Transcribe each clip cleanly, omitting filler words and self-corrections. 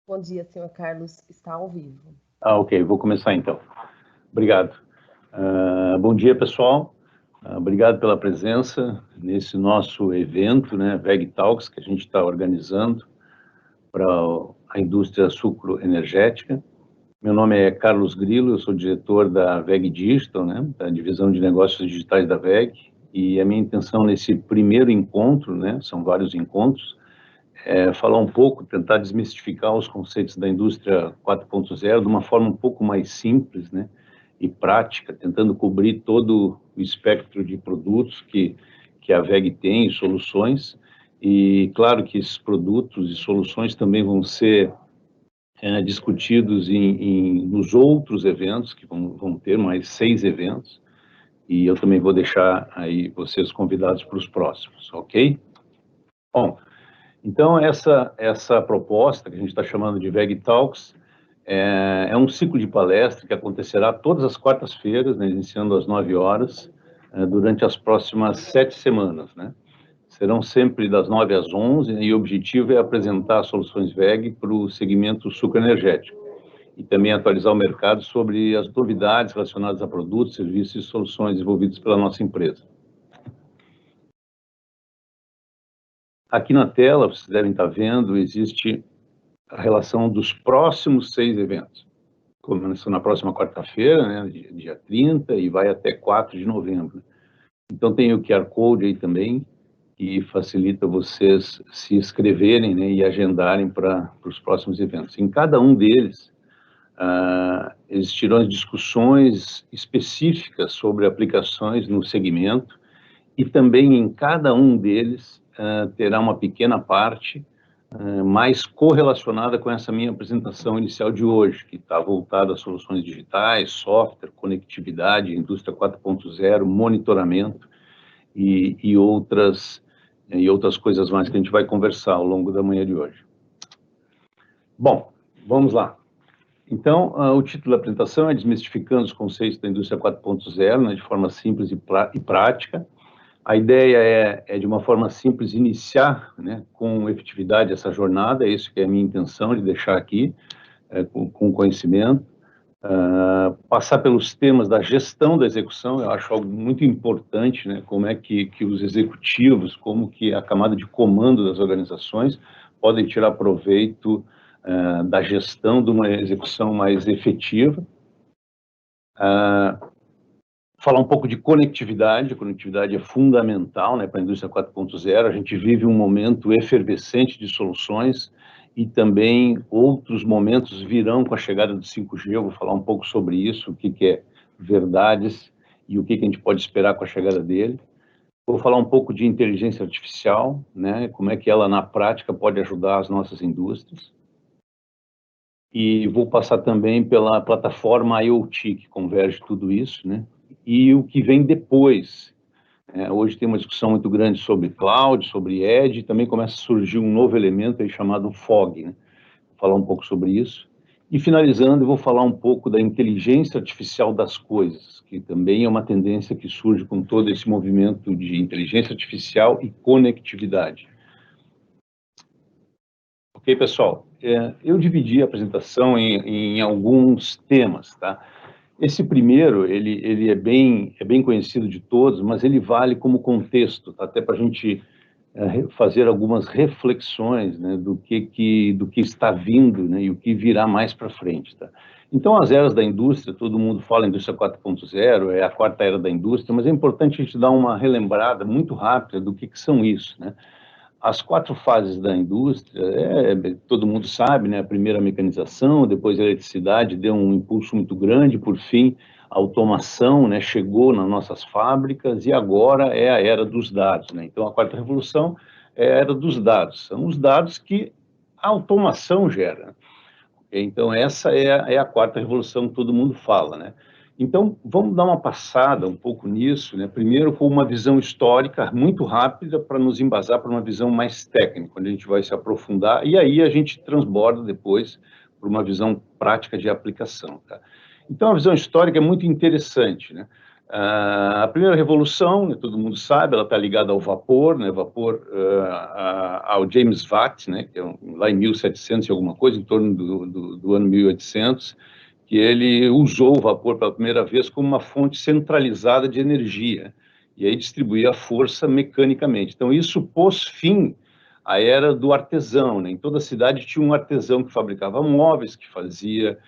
Bom dia, senhor Carlos. Está ao vivo. Ok. Vou começar então. Obrigado. Bom dia, pessoal. Obrigado pela presença nesse nosso evento, né, WEG Talks, que a gente está organizando para a indústria sucroenergética. Meu nome é Carlos Grilo, eu sou diretor da WEG Digital, né, da divisão de negócios digitais da WEG, e a minha intenção nesse primeiro encontro, né, são vários encontros, falar um pouco, tentar desmistificar os conceitos da indústria 4.0 de uma forma um pouco mais simples, né, e prática, tentando cobrir todo o espectro de produtos que a WEG tem, soluções, e claro que esses produtos e soluções também vão ser discutidos nos outros eventos, que vão ter mais 6 eventos, e eu também vou deixar aí vocês convidados para os próximos, ok? Bom, então, essa proposta, que a gente está chamando de WEG Talks, é um ciclo de palestra que acontecerá todas as quartas-feiras, né, iniciando às 9 horas, durante as próximas 7 semanas, né? Serão sempre das 9 às 11, e o objetivo é apresentar soluções WEG para o segmento sucroenergético e também atualizar o mercado sobre as novidades relacionadas a produtos, serviços e soluções desenvolvidos pela nossa empresa. Aqui na tela, vocês devem estar vendo, existe a relação dos próximos 6 eventos. Começa na próxima quarta-feira, né, dia 30, e vai até 4 de novembro. Então, tem o QR Code aí também, que facilita vocês se inscreverem, né, e agendarem para os próximos eventos. Em cada um deles, existirão discussões específicas sobre aplicações no segmento, e também em cada um deles terá uma pequena parte mais correlacionada com essa minha apresentação inicial de hoje, que está voltada a soluções digitais, software, conectividade, indústria 4.0, monitoramento e outras coisas mais que a gente vai conversar ao longo da manhã de hoje. Bom, vamos lá. Então, o título da apresentação é Desmistificando os conceitos da indústria 4.0, né, de forma simples e prática. A ideia é de uma forma simples, iniciar, né, com efetividade essa jornada, é isso que é a minha intenção de deixar aqui, com conhecimento, passar pelos temas da gestão da execução, eu acho algo muito importante, né, como é que os executivos, como que a camada de comando das organizações podem tirar proveito da gestão de uma execução mais efetiva. Falar um pouco de conectividade. A conectividade é fundamental, né, para a indústria 4.0. A gente vive um momento efervescente de soluções e também outros momentos virão com a chegada do 5G. Eu vou falar um pouco sobre isso, o que é verdades e o que a gente pode esperar com a chegada dele. Vou falar um pouco de inteligência artificial, né, como é que ela na prática pode ajudar as nossas indústrias. E vou passar também pela plataforma IoT, que converge tudo isso, né? E o que vem depois. Hoje tem uma discussão muito grande sobre cloud, sobre edge, também começa a surgir um novo elemento aí chamado fog, né? Vou falar um pouco sobre isso. E finalizando, eu vou falar um pouco da inteligência artificial das coisas, que também é uma tendência que surge com todo esse movimento de inteligência artificial e conectividade. Ok, pessoal? Eu dividi a apresentação em alguns temas, tá? Esse primeiro, ele é bem conhecido de todos, mas ele vale como contexto, tá? Até para a gente fazer algumas reflexões, né, do que está vindo, né, e o que virá mais para frente, tá? Então, as eras da indústria, todo mundo fala indústria 4.0, é a quarta era da indústria, mas é importante a gente dar uma relembrada muito rápida do que são isso, né? As 4 fases da indústria, todo mundo sabe, né? A primeira, a mecanização, depois a eletricidade deu um impulso muito grande, por fim, a automação, né, chegou nas nossas fábricas, e agora é a era dos dados, né? Então, a quarta revolução é a era dos dados, são os dados que a automação gera. Então, essa é a quarta revolução que todo mundo fala, né? Então, vamos dar uma passada um pouco nisso, né? Primeiro, com uma visão histórica muito rápida, para nos embasar para uma visão mais técnica, onde a gente vai se aprofundar, e aí a gente transborda depois para uma visão prática de aplicação, tá? Então, a visão histórica é muito interessante, né? A primeira revolução, né, todo mundo sabe, ela está ligada ao vapor, né, ao James Watt, né, que é lá em 1700 e alguma coisa, em torno do ano 1800, que ele usou o vapor pela primeira vez como uma fonte centralizada de energia, e aí distribuía a força mecanicamente. Então, isso pôs fim à era do artesão, né? Em toda a cidade tinha um artesão que fabricava móveis, que fazia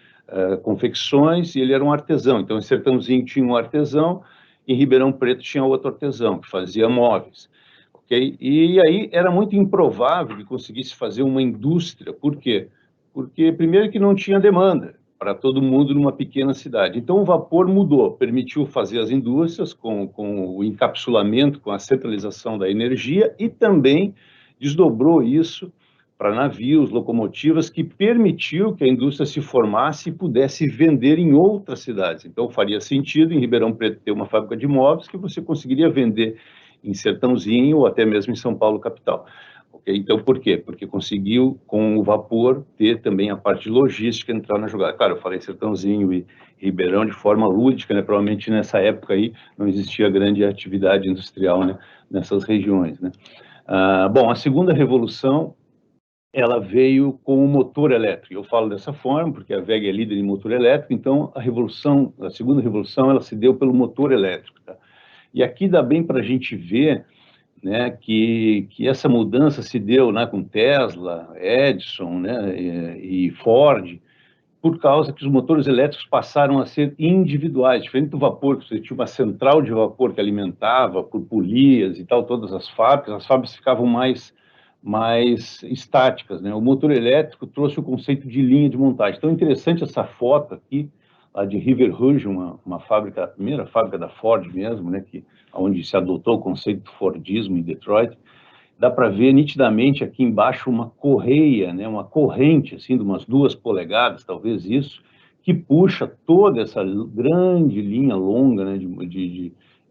confecções, e ele era um artesão. Então, em Sertãozinho tinha um artesão, em Ribeirão Preto tinha outro artesão, que fazia móveis. Okay? E aí era muito improvável que conseguisse fazer uma indústria. Por quê? Porque, primeiro, que não tinha demanda para todo mundo numa pequena cidade. Então, o vapor mudou, permitiu fazer as indústrias com o encapsulamento, com a centralização da energia, e também desdobrou isso para navios, locomotivas, que permitiu que a indústria se formasse e pudesse vender em outras cidades. Então, faria sentido em Ribeirão Preto ter uma fábrica de móveis que você conseguiria vender em Sertãozinho ou até mesmo em São Paulo, capital. Okay? Então, por quê? Porque conseguiu, com o vapor, ter também a parte logística entrar na jogada. Claro, eu falei Sertãozinho e Ribeirão de forma lúdica, né? Provavelmente nessa época aí não existia grande atividade industrial, né, nessas regiões, né? Bom, a segunda revolução, ela veio com o motor elétrico. Eu falo dessa forma porque a WEG é líder em motor elétrico, então a segunda revolução, ela se deu pelo motor elétrico. Tá? E aqui dá bem para a gente ver, né, que essa mudança se deu, né, com Tesla, Edison, né, e Ford, por causa que os motores elétricos passaram a ser individuais, diferente do vapor, que você tinha uma central de vapor que alimentava por polias e tal, todas as fábricas ficavam mais estáticas, né? O motor elétrico trouxe o conceito de linha de montagem. Então, é interessante essa foto aqui, lá de River Rouge, uma fábrica, a primeira fábrica da Ford mesmo, né, onde se adotou o conceito do Fordismo em Detroit. Dá para ver nitidamente aqui embaixo uma correia, né, uma corrente, assim, de umas 2 polegadas, talvez isso, que puxa toda essa grande linha longa, né,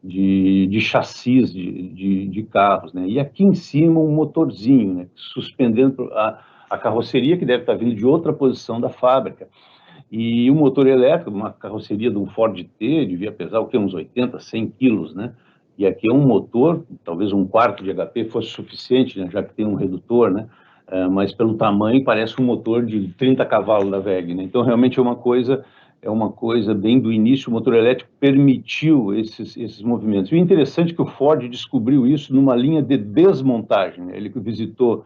de chassis de carros, né? E aqui em cima um motorzinho, né, suspendendo a carroceria, que deve estar vindo de outra posição da fábrica. E o motor elétrico, uma carroceria de um Ford T, devia pesar o quê? Uns 80, 100 quilos, né? E aqui é um motor, talvez 1/4 de HP fosse suficiente, né, já que tem um redutor, né? Mas pelo tamanho parece um motor de 30 cavalos da WEG, né? Então realmente é uma coisa bem do início. O motor elétrico permitiu esses movimentos. E o interessante é que o Ford descobriu isso numa linha de desmontagem, né? Ele visitou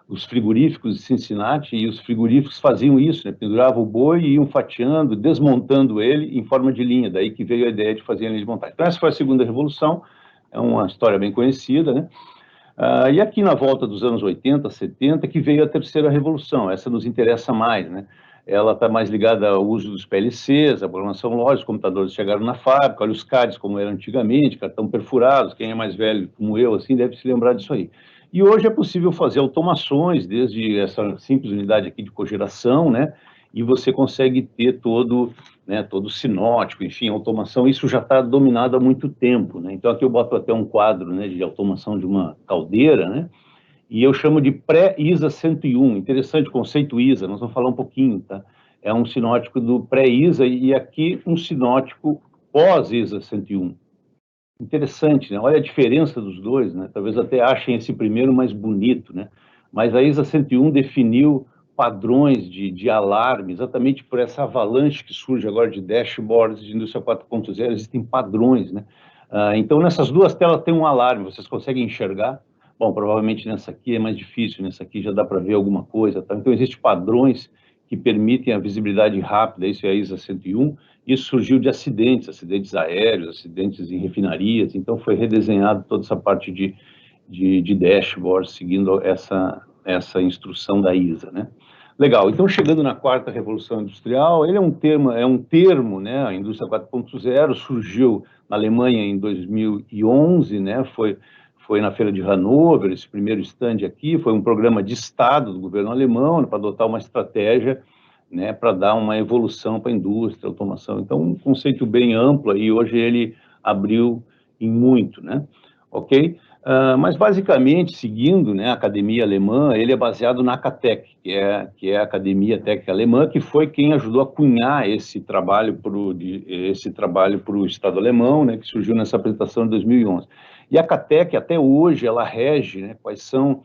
os frigoríficos de Cincinnati, e os frigoríficos faziam isso, né? Penduravam o boi e iam fatiando, desmontando ele em forma de linha, daí que veio a ideia de fazer a linha de montagem. Então essa foi a segunda revolução, é uma história bem conhecida, né? E aqui na volta dos anos 80, 70, que veio a terceira revolução, essa nos interessa mais, né? Ela está mais ligada ao uso dos PLCs, a programação lógica, os computadores chegaram na fábrica, olha os CADs como era antigamente, cartão perfurados, quem é mais velho como eu, assim, deve se lembrar disso aí. E hoje é possível fazer automações, desde essa simples unidade aqui de cogeração, né? E você consegue ter todo sinótico, enfim, automação. Isso já está dominado há muito tempo, né? Então aqui eu boto até um quadro, né, de automação de uma caldeira, né? E eu chamo de pré-ISA 101. Interessante o conceito ISA, nós vamos falar um pouquinho, tá? É um sinótico do pré-ISA e aqui um sinótico pós-ISA 101. Interessante, né? Olha a diferença dos dois, né? Talvez até achem esse primeiro mais bonito, né? Mas a ISA 101 definiu padrões de alarme, exatamente por essa avalanche que surge agora de dashboards de indústria 4.0, existem padrões, né? Então, nessas duas telas tem um alarme, vocês conseguem enxergar? Bom, provavelmente nessa aqui é mais difícil, nessa aqui já dá para ver alguma coisa, tá? Então, existem padrões que permitem a visibilidade rápida, isso é a ISA 101. Isso surgiu de acidentes aéreos, acidentes em refinarias, então foi redesenhado toda essa parte de dashboard, seguindo essa instrução da ISA, né? Legal, então chegando na quarta revolução industrial, ele é um termo, né? A indústria 4.0 surgiu na Alemanha em 2011, né? Foi na Feira de Hannover, esse primeiro stand aqui, foi um programa de Estado do governo alemão, né, para adotar uma estratégia, né, para dar uma evolução para a indústria, automação. Então, um conceito bem amplo, e hoje ele abriu em muito, né? Ok? Mas, basicamente, seguindo, né, a academia alemã, ele é baseado na ACATEC, que é a Academia Técnica Alemã, que foi quem ajudou a cunhar esse trabalho para o Estado alemão, né, que surgiu nessa apresentação de 2011. E a ACATEC, até hoje, ela rege, né, quais são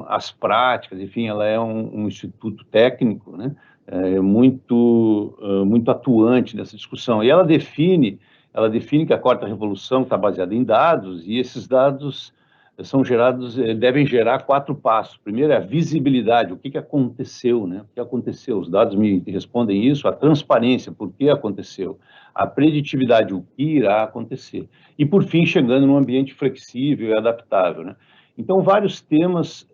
as práticas, enfim, ela é um instituto técnico, né, muito atuante nessa discussão. E ela define que a quarta revolução está baseada em dados, e esses dados devem gerar 4 passos. Primeiro é a visibilidade, o que aconteceu, né? O que aconteceu? Os dados me respondem isso. A transparência, por que aconteceu? A preditividade, o que irá acontecer? E, por fim, chegando num ambiente flexível e adaptável, né? Então, vários temas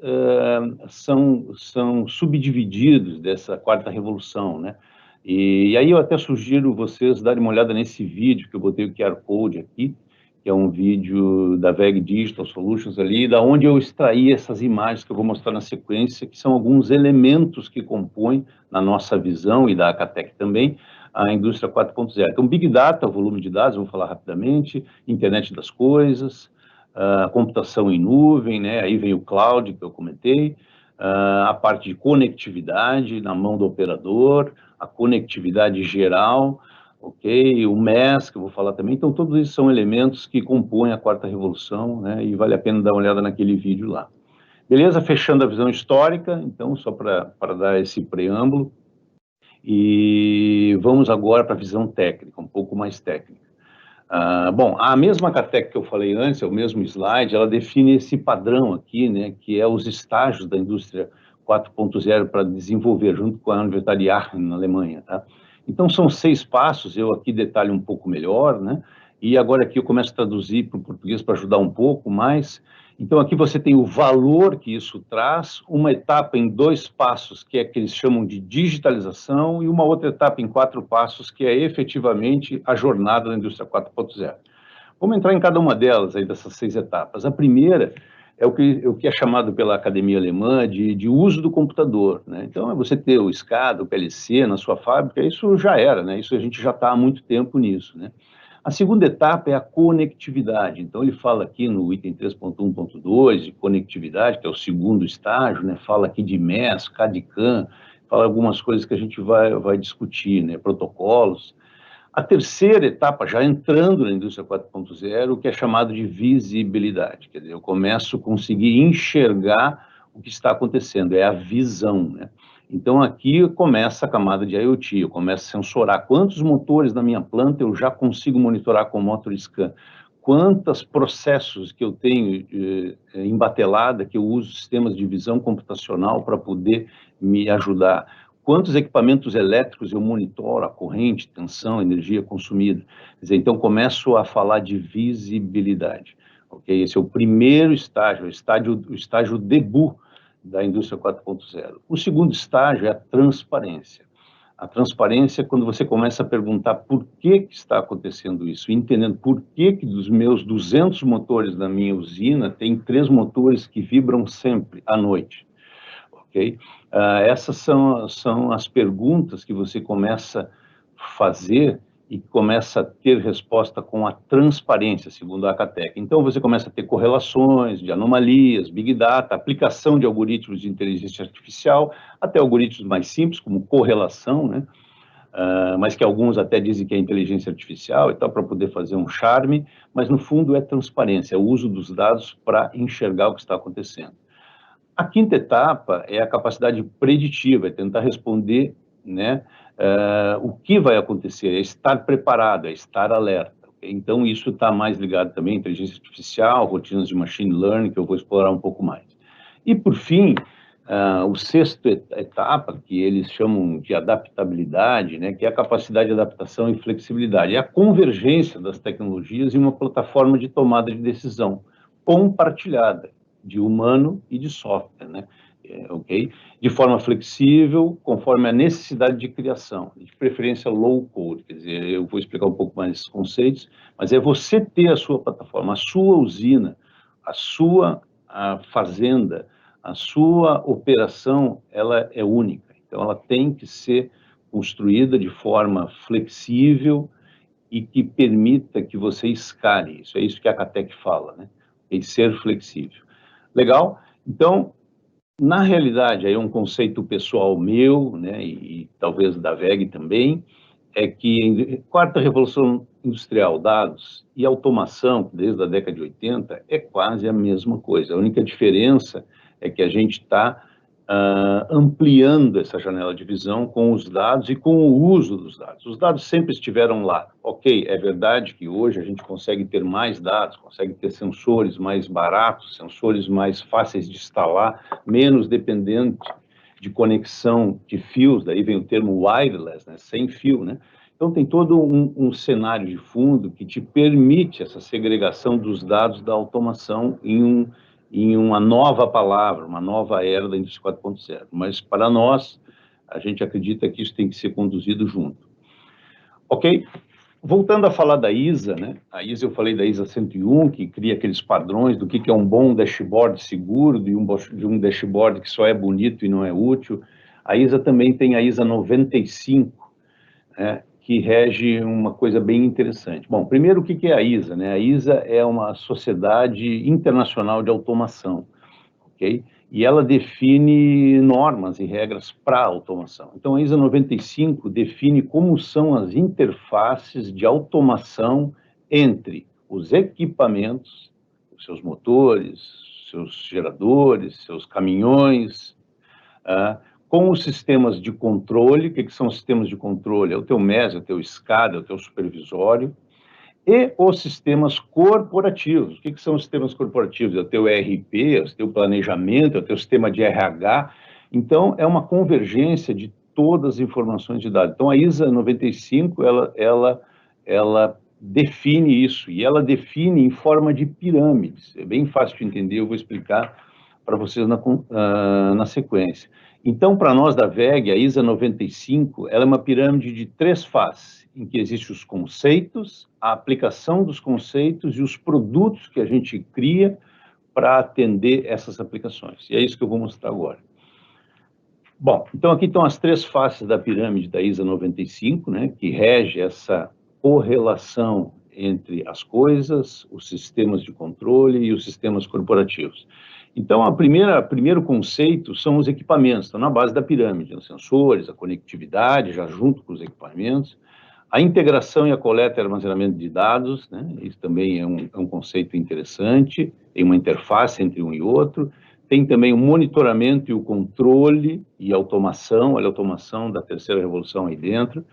são subdivididos dessa quarta revolução, né? E aí eu até sugiro vocês darem uma olhada nesse vídeo, que eu botei o QR Code aqui, que é um vídeo da VEG Digital Solutions ali, da onde eu extraí essas imagens que eu vou mostrar na sequência, que são alguns elementos que compõem, na nossa visão, e da Acatec também, a indústria 4.0. Então, Big Data, volume de dados, vamos falar rapidamente, internet das coisas, computação em nuvem, né? Aí vem o cloud, que eu comentei, a parte de conectividade na mão do operador, a conectividade geral, ok? O MES, que eu vou falar também. Então, todos esses são elementos que compõem a quarta revolução, né? E vale a pena dar uma olhada naquele vídeo lá. Beleza? Fechando a visão histórica, então, só para dar esse preâmbulo. E vamos agora para a visão técnica, um pouco mais técnica. Bom, a mesma CATEC que eu falei antes, é o mesmo slide, ela define esse padrão aqui, né, que é os estágios da indústria 4.0 para desenvolver, junto com a Universidade Aachen, na Alemanha, tá? Então, são 6 passos, eu aqui detalho um pouco melhor, né, e agora aqui eu começo a traduzir para o português para ajudar um pouco mais. Então, aqui você tem o valor que isso traz, uma etapa em 2 passos, que é que eles chamam de digitalização, e uma outra etapa em 4 passos, que é efetivamente a jornada da indústria 4.0. Vamos entrar em cada uma delas, aí, dessas 6 etapas. A primeira é o que é chamado pela Academia Alemã de uso do computador, né? Então, é você ter o SCADA, o PLC na sua fábrica, isso já era, né? Isso a gente já está há muito tempo nisso, né? A segunda etapa é a conectividade. Então, ele fala aqui no item 3.1.2 de conectividade, que é o segundo estágio, né? Fala aqui de MES, CAD/CAM, fala algumas coisas que a gente vai discutir, né? Protocolos. A terceira etapa, já entrando na indústria 4.0, o que é chamado de visibilidade. Quer dizer, eu começo a conseguir enxergar o que está acontecendo, é a visão, né? Então, aqui começa a camada de IoT, eu começo a sensorar quantos motores na minha planta eu já consigo monitorar com o MotorScan, quantos processos que eu tenho em batelada, que eu uso sistemas de visão computacional para poder me ajudar, quantos equipamentos elétricos eu monitoro, a corrente, tensão, energia consumida. Quer dizer, então, começo a falar de visibilidade. Okay? Esse é o primeiro estágio, o estágio debut da indústria 4.0. O segundo estágio é a transparência. A transparência é quando você começa a perguntar por que está acontecendo isso, entendendo por que dos meus 200 motores da minha usina, tem 3 motores que vibram sempre à noite. Okay? Essas são as perguntas que você começa a fazer e começa a ter resposta com a transparência, segundo a Acatec. Então, você começa a ter correlações de anomalias, Big Data, aplicação de algoritmos de inteligência artificial, até algoritmos mais simples, como correlação, né? Mas que alguns até dizem que é inteligência artificial e tal, para poder fazer um charme, mas no fundo é transparência, é o uso dos dados para enxergar o que está acontecendo. A quinta etapa é a capacidade preditiva, é tentar responder, né, o que vai acontecer, é estar preparado, é estar alerta. Okay? Então, isso está mais ligado também à inteligência artificial, rotinas de machine learning, que eu vou explorar um pouco mais. E, por fim, o sexto etapa, que eles chamam de adaptabilidade, né, que é a capacidade de adaptação e flexibilidade, é a convergência das tecnologias em uma plataforma de tomada de decisão compartilhada, de humano e de software, né? Ok? De forma flexível, conforme a necessidade de criação, de preferência low code, quer dizer, eu vou explicar um pouco mais esses conceitos, mas é você ter a sua plataforma, a sua usina, a fazenda, a sua operação, ela é única, então ela tem que ser construída de forma flexível e que permita que você escale, isso é isso que a Acatec fala, né? e ser flexível. Legal? Então, na realidade, aí é um conceito pessoal meu, né, e talvez da WEG também, é que a quarta revolução industrial, dados e automação, desde a década de 80, é quase a mesma coisa. A única diferença é que a gente está ampliando essa janela de visão com os dados e com o uso dos dados. Os dados sempre estiveram lá. Ok, é verdade que hoje a gente consegue ter mais dados, consegue ter sensores mais baratos, sensores mais fáceis de instalar, menos dependente de conexão de fios, daí vem o termo wireless, né, sem fio, né? Então tem todo um cenário de fundo que te permite essa segregação dos dados da automação em uma nova palavra, uma nova era da indústria 4.0. Mas para nós, a gente acredita que isso tem que ser conduzido junto. Ok? Voltando a falar da ISA, né? A ISA, eu falei da ISA 101, que cria aqueles padrões do que é um bom dashboard seguro, de um dashboard que só é bonito e não é útil. A ISA também tem a ISA 95, né, que rege uma coisa bem interessante. Bom, primeiro, o que é a ISA, né? A ISA é uma sociedade internacional de automação, ok? E ela define normas e regras para a automação. Então, a ISA 95 define como são as interfaces de automação entre os equipamentos, os seus motores, seus geradores, seus caminhões, com os sistemas de controle. O que são os sistemas de controle? É o teu MES, é o teu SCADA, é o teu supervisório, e os sistemas corporativos. O que são os sistemas corporativos? É o teu ERP, é o teu planejamento, é o teu sistema de RH. Então, é uma convergência de todas as informações de dados. Então, a ISA 95, ela define isso, e ela define em forma de pirâmides. É bem fácil de entender, eu vou explicar para vocês na sequência. Então, para nós da WEG, a ISA 95, ela é uma pirâmide de 3 faces, em que existem os conceitos, a aplicação dos conceitos e os produtos que a gente cria para atender essas aplicações. E é isso que eu vou mostrar agora. Bom, então aqui estão as 3 faces da pirâmide da ISA 95, né, que rege essa correlação entre as coisas, os sistemas de controle e os sistemas corporativos. Então, primeiro conceito são os equipamentos, estão na base da pirâmide, os sensores, a conectividade, já junto com os equipamentos, a integração e a coleta e armazenamento de dados, né? Isso também é um conceito interessante, tem uma interface entre um e outro. Tem também o monitoramento e o controle e a automação, olha a automação da terceira revolução aí dentro.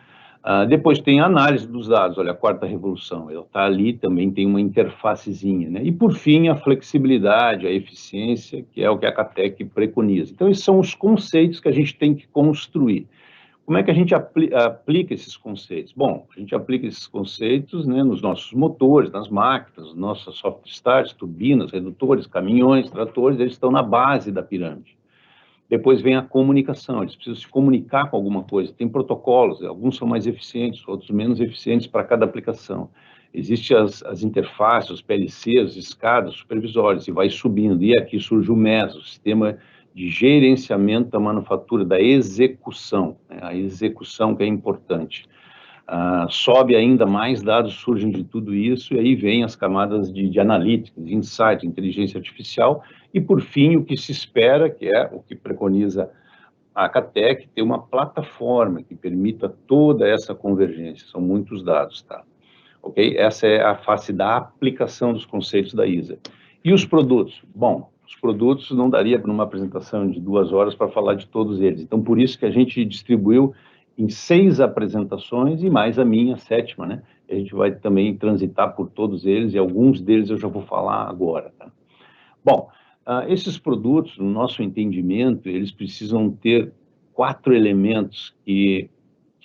Depois tem a análise dos dados, olha a quarta revolução, ela está ali, também tem uma interfacezinha, né? E por fim, a flexibilidade, a eficiência, que é o que a CATEC preconiza. Então, esses são os conceitos que a gente tem que construir. Como é que a gente aplica esses conceitos? Bom, a gente aplica esses conceitos, né, nos nossos motores, nas máquinas, nossas soft starts, turbinas, redutores, caminhões, tratores, eles estão na base da pirâmide. Depois vem a comunicação, eles precisam se comunicar com alguma coisa, tem protocolos, alguns são mais eficientes, outros menos eficientes para cada aplicação. Existem as interfaces, os PLCs, os SCADAs, os supervisórios, e vai subindo, e aqui surge o MES, o Sistema de Gerenciamento da Manufatura, da Execução, né? A execução que é importante. Sobe ainda mais dados, surgem de tudo isso, e aí vem as camadas de analytics, de insight, inteligência artificial, e por fim, o que se espera, que é o que preconiza a CATEC, ter uma plataforma que permita toda essa convergência, são muitos dados, tá? Ok? Essa é a face da aplicação dos conceitos da ISA. E os produtos? Bom, os produtos não daria para uma apresentação de 2 horas para falar de todos eles, então por isso que a gente distribuiu em 6 apresentações e mais a minha, 7ª, né? A gente vai também transitar por todos eles e alguns deles eu já vou falar agora, tá? Bom, esses produtos, no nosso entendimento, eles precisam ter 4 elementos que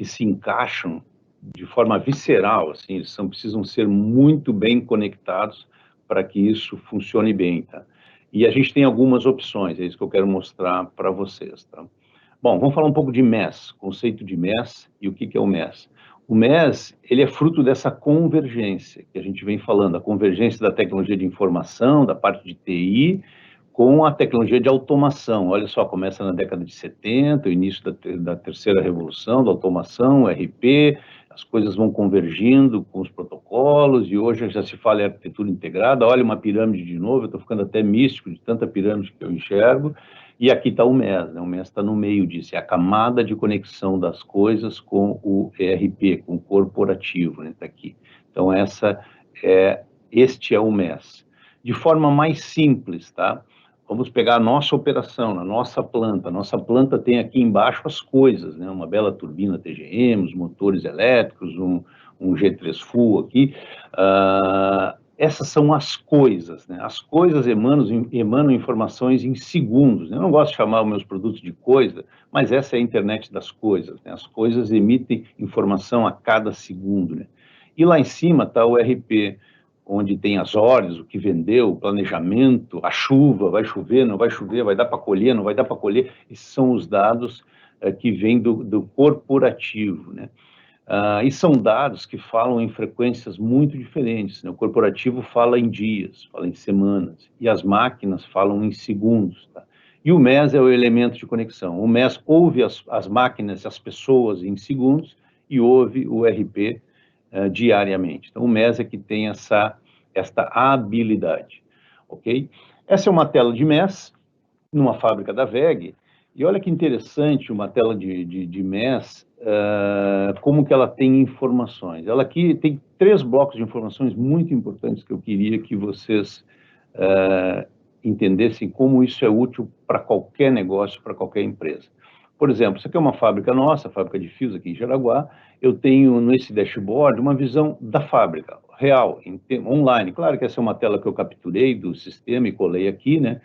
se encaixam de forma visceral, assim, eles precisam ser muito bem conectados para que isso funcione bem, tá? E a gente tem algumas opções, é isso que eu quero mostrar para vocês, tá? Bom, vamos falar um pouco de MES, conceito de MES e o que é o MES. O MES, ele é fruto dessa convergência que a gente vem falando, a convergência da tecnologia de informação, da parte de TI, com a tecnologia de automação. Olha só, começa na década de 70, o início da terceira revolução, da automação, RP, As coisas vão convergindo com os protocolos, e hoje já se fala em arquitetura integrada. Olha uma pirâmide de novo, eu estou ficando até místico de tanta pirâmide que eu enxergo, e aqui está o MES, né? O MES está no meio disso, é a camada de conexão das coisas com o ERP, com o corporativo, né? Está aqui. Então, este é o MES. De forma mais simples, tá? Vamos pegar a nossa operação, a nossa planta. A nossa planta tem aqui embaixo as coisas, né? Uma bela turbina TGM, os motores elétricos, um G3 Full aqui. Essas são as coisas, né? As coisas emanam informações em segundos, né? Eu não gosto de chamar os meus produtos de coisa, mas essa é a internet das coisas, né? As coisas emitem informação a cada segundo, né? E lá em cima está o RP, onde tem as ordens, o que vendeu, o planejamento, a chuva, vai chover, não vai chover, vai dar para colher, não vai dar para colher. Esses são os dados que vêm do corporativo, né? E são dados que falam em frequências muito diferentes, né? O corporativo fala em dias, fala em semanas, e as máquinas falam em segundos, tá? E o MES é o elemento de conexão. O MES ouve as máquinas, as pessoas em segundos, e ouve o RP diariamente. Então, o MES é que tem esta habilidade, ok? Essa é uma tela de MES, numa fábrica da WEG, e olha que interessante uma tela de MES, como que ela tem informações. Ela aqui tem 3 blocos de informações muito importantes que eu queria que vocês entendessem como isso é útil para qualquer negócio, para qualquer empresa. Por exemplo, isso aqui é uma fábrica nossa, fábrica de fios aqui em Jaraguá. Eu tenho nesse dashboard uma visão da fábrica, real, online. Claro que essa é uma tela que eu capturei do sistema e colei aqui, né,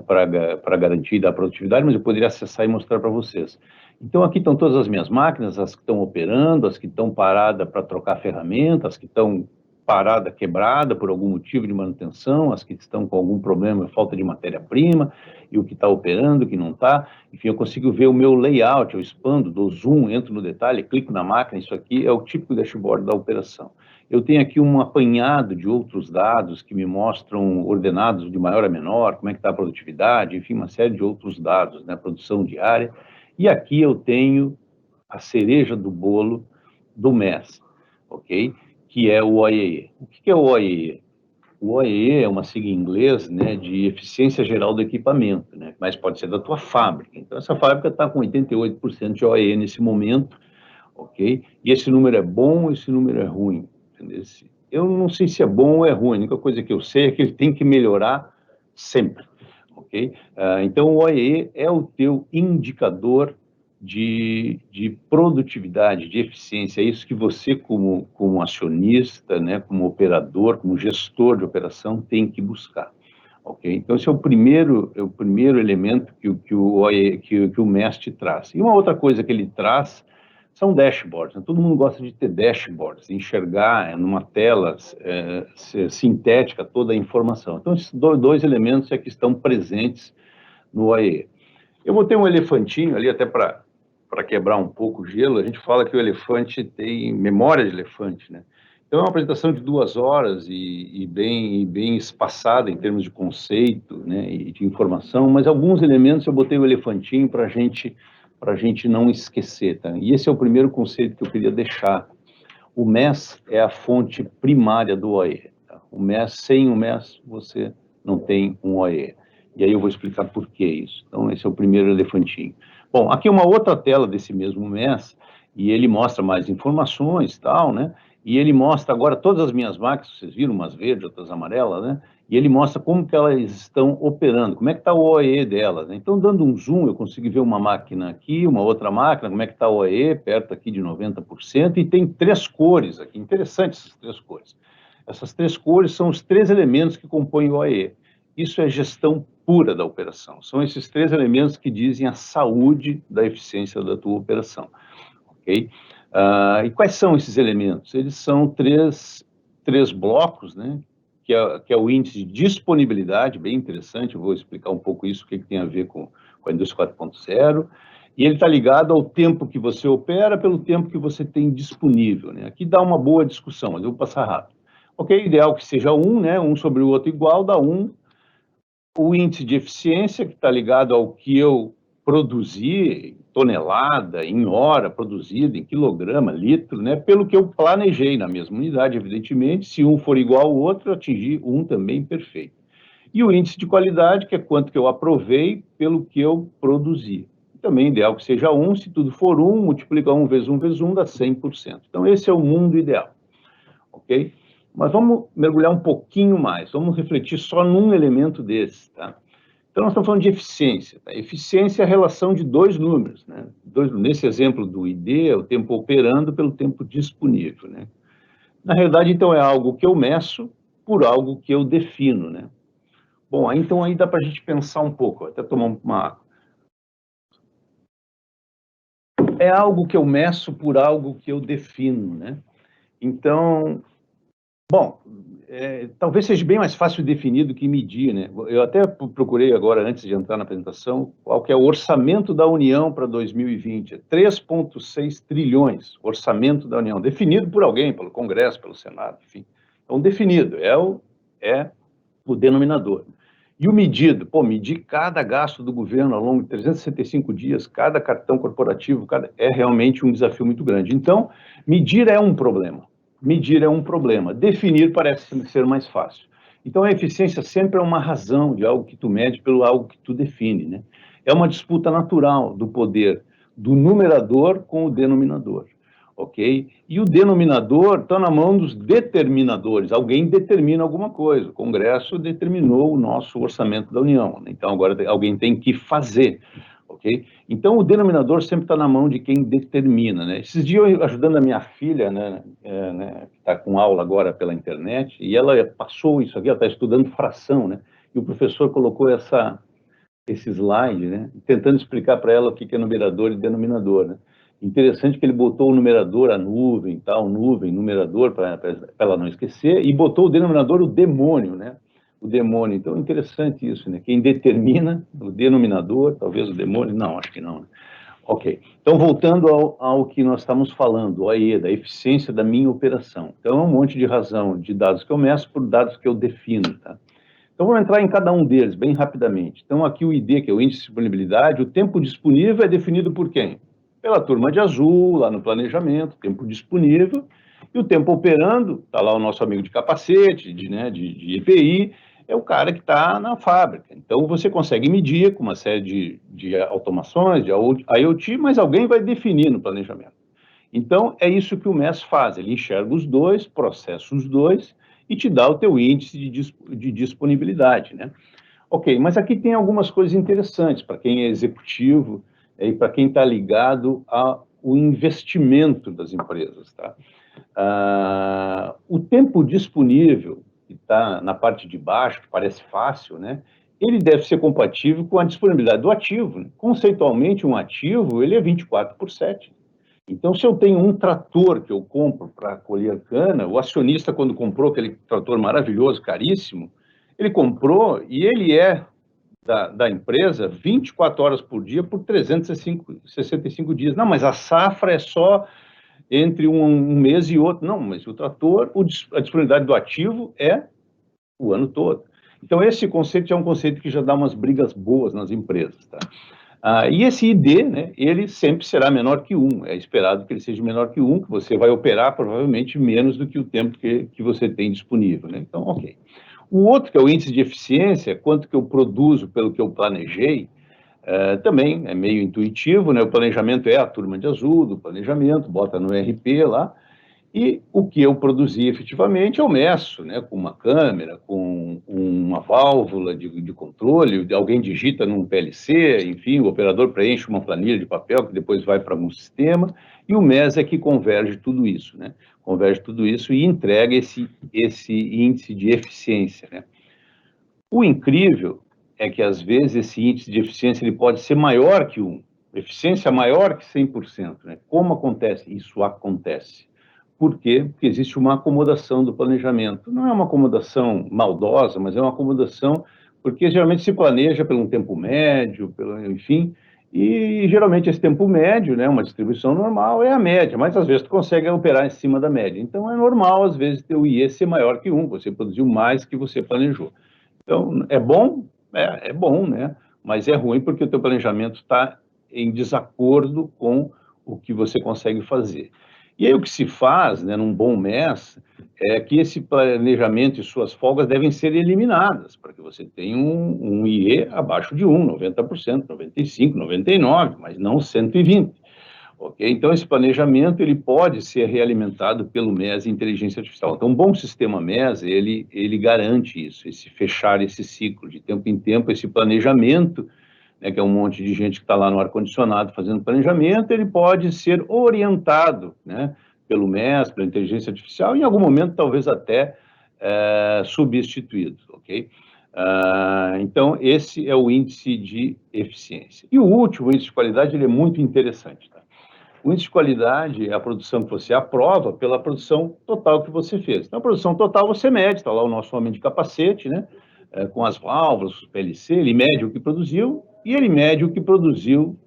para garantir da produtividade, mas eu poderia acessar e mostrar para vocês. Então, aqui estão todas as minhas máquinas, as que estão operando, as que estão paradas para trocar ferramentas, as que estão parada, quebrada por algum motivo de manutenção, as que estão com algum problema, falta de matéria-prima, e o que está operando, o que não está. Enfim, eu consigo ver o meu layout, eu expando, dou zoom, entro no detalhe, clico na máquina. Isso aqui é o típico dashboard da operação. Eu tenho aqui um apanhado de outros dados que me mostram ordenados de maior a menor, como é que está a produtividade, enfim, uma série de outros dados, né, produção diária. E aqui eu tenho a cereja do bolo do MES, ok? Que é o OEE. O que é o OEE? O OEE é uma sigla em inglês, né, de eficiência geral do equipamento, né, mas pode ser da tua fábrica. Então, essa fábrica está com 88% de OEE nesse momento, ok? E esse número é bom, esse número é ruim, entendeu? Eu não sei se é bom ou é ruim, a única coisa que eu sei é que ele tem que melhorar sempre, ok? Então, o OEE é o teu indicador de produtividade, de eficiência. É isso que você, como acionista, né, como operador, como gestor de operação, tem que buscar. Okay? Então, esse é o primeiro elemento que o MES traz. E uma outra coisa que ele traz são dashboards, né? Todo mundo gosta de ter dashboards, enxergar numa tela sintética toda a informação. Então, esses dois elementos é que estão presentes no OEE. Eu botei um elefantinho ali até para quebrar um pouco o gelo. A gente fala que o elefante tem memória de elefante, né? Então, é uma apresentação de 2 horas e bem espaçada em termos de conceito, né, e de informação, mas alguns elementos eu botei o elefantinho para a gente não esquecer, tá? E esse é o primeiro conceito que eu queria deixar. O MES é a fonte primária do OE. Tá? Sem o MES, você não tem um OE. E aí eu vou explicar por que isso. Então, esse é o primeiro elefantinho. Bom, aqui é uma outra tela desse mesmo MES, e ele mostra mais informações, tal, né? E ele mostra agora todas as minhas máquinas, vocês viram, umas verdes, outras amarelas, né? E ele mostra como que elas estão operando, como é que está o OE delas, né? Então, dando um zoom, eu consigo ver uma máquina aqui, uma outra máquina, como é que está o OE, perto aqui de 90%, e tem 3 cores aqui, interessantes essas 3 cores. Essas 3 cores são os 3 elementos que compõem o OE. Isso é gestão pura da operação. São esses 3 elementos que dizem a saúde da eficiência da tua operação, ok? E quais são esses elementos? Eles são três blocos, né? Que é o índice de disponibilidade, bem interessante, eu vou explicar um pouco isso, o que tem a ver com a indústria 4.0, e ele está ligado ao tempo que você opera pelo tempo que você tem disponível, né? Aqui dá uma boa discussão, mas eu vou passar rápido. Ok, ideal que seja 1, né? 1 sobre o outro igual, dá 1. O índice de eficiência, que está ligado ao que eu produzi, tonelada, em hora produzida, em quilograma, litro, né, pelo que eu planejei na mesma unidade, evidentemente. Se um for igual ao outro, eu atingi um também perfeito. E o índice de qualidade, que é quanto que eu aprovei pelo que eu produzi. Também ideal que seja 1, se tudo for 1, multiplica 1 vezes 1 vezes 1, dá 100%. Então, esse é o mundo ideal, ok? Mas vamos mergulhar um pouquinho mais, vamos refletir só num elemento desse, tá? Então, nós estamos falando de eficiência. Tá? Eficiência é a relação de dois números, né? Nesse exemplo do ID, é o tempo operando pelo tempo disponível, né? Na realidade, então, é algo que eu meço por algo que eu defino, né? Bom, então aí dá para a gente pensar um pouco, até tomar uma água. É algo que eu meço por algo que eu defino, né? Então, bom, talvez seja bem mais fácil definir do que medir, né? Eu até procurei agora, antes de entrar na apresentação, qual que é o orçamento da União para 2020. É 3,6 trilhões, orçamento da União, definido por alguém, pelo Congresso, pelo Senado, enfim. Então, definido, é o denominador. E o medido? Pô, medir cada gasto do governo ao longo de 365 dias, cada cartão corporativo, é realmente um desafio muito grande. Então, medir é um problema. Medir é um problema. Definir parece ser mais fácil. Então, a eficiência sempre é uma razão de algo que tu mede pelo algo que tu define, né? É uma disputa natural do poder do numerador com o denominador. Ok? E o denominador está na mão dos determinadores. Alguém determina alguma coisa. O Congresso determinou o nosso orçamento da União. Então, agora alguém tem que fazer. Ok? Então, o denominador sempre está na mão de quem determina, né? Esses dias eu ajudando a minha filha, né, que está com aula agora pela internet, e ela passou isso aqui, ela está estudando fração, né? E o professor colocou esse slide, né, tentando explicar para ela o que é numerador e denominador, né? Interessante que ele botou o numerador, a nuvem, tal, nuvem, numerador, para ela não esquecer, e botou o denominador, o demônio, né? O demônio. Então, interessante isso, né? Quem determina o denominador, talvez o demônio, não, acho que não, né? Ok. Então, voltando ao que nós estamos falando, aí, da eficiência da minha operação. Então, é um monte de razão de dados que eu meço por dados que eu defino, tá? Então, vamos entrar em cada um deles, bem rapidamente. Então, aqui o ID, que é o Índice de Disponibilidade, o tempo disponível é definido por quem? Pela turma de azul, lá no planejamento, tempo disponível, e o tempo operando, está lá o nosso amigo de capacete, de EPI, é o cara que está na fábrica. Então, você consegue medir com uma série de automações, de IoT, mas alguém vai definir no planejamento. Então, é isso que o MES faz, ele enxerga os dois, processa os dois, e te dá o teu índice de disponibilidade, né? Ok, mas aqui tem algumas coisas interessantes para quem é executivo e para quem está ligado ao investimento das empresas, tá? O tempo disponível, que está na parte de baixo, que parece fácil, né? Ele deve ser compatível com a disponibilidade do ativo, né? Conceitualmente, um ativo, ele é 24/7. Então, se eu tenho um trator que eu compro para colher cana, o acionista, quando comprou aquele trator maravilhoso, caríssimo, ele comprou e ele é da empresa 24 horas por dia por 365 dias. Não, mas a safra é só entre um mês e outro. Não, mas o trator, a disponibilidade do ativo é o ano todo. Então, esse conceito é um conceito que já dá umas brigas boas nas empresas, tá? E esse ID, né, ele sempre será menor que 1, é esperado que ele seja menor que 1, que você vai operar provavelmente menos do que o tempo que você tem disponível, né? Então, ok. O outro, que é o índice de eficiência, quanto que eu produzo pelo que eu planejei, também é meio intuitivo, né? O planejamento é a turma de azul do planejamento, bota no RP lá, e o que eu produzi efetivamente eu meço, né, com uma câmera, com uma válvula de controle, alguém digita num PLC, enfim, o operador preenche uma planilha de papel que depois vai para algum sistema, e o MES é que converge tudo isso, né? Converge tudo isso e entrega esse índice de eficiência, né? O incrível é que, às vezes, esse índice de eficiência ele pode ser maior que 1, eficiência maior que 100%, né? Como acontece? Isso acontece. Por quê? Porque existe uma acomodação do planejamento. Não é uma acomodação maldosa, mas é uma acomodação porque geralmente se planeja pelo um tempo médio, enfim, e geralmente esse tempo médio, né, uma distribuição normal, é a média, mas às vezes tu consegue operar em cima da média. Então é normal, às vezes, ter o IE ser maior que 1, você produziu mais que você planejou. Então, é bom? É bom, né? Mas é ruim porque o teu planejamento está em desacordo com o que você consegue fazer. E aí o que se faz, né, num bom mês, é que esse planejamento e suas folgas devem ser eliminadas, para que você tenha um IE abaixo de 1, 90%, 95%, 99%, mas não 120%. Okay? Então, esse planejamento ele pode ser realimentado pelo MES e inteligência artificial. Então, um bom sistema MES, ele garante isso, fechar esse ciclo, de tempo em tempo, esse planejamento, né, que é um monte de gente que está lá no ar-condicionado fazendo planejamento, ele pode ser orientado, né, pelo MES, pela inteligência artificial, e em algum momento talvez até substituído, ok? Então, esse é o índice de eficiência. E o último, o índice de qualidade, ele é muito interessante, tá? O índice de qualidade é a produção que você aprova pela produção total que você fez. Então, a produção total você mede, está lá o nosso homem de capacete, né? Com as válvulas, os PLC, ele mede o que produziu e ele mede o que produziu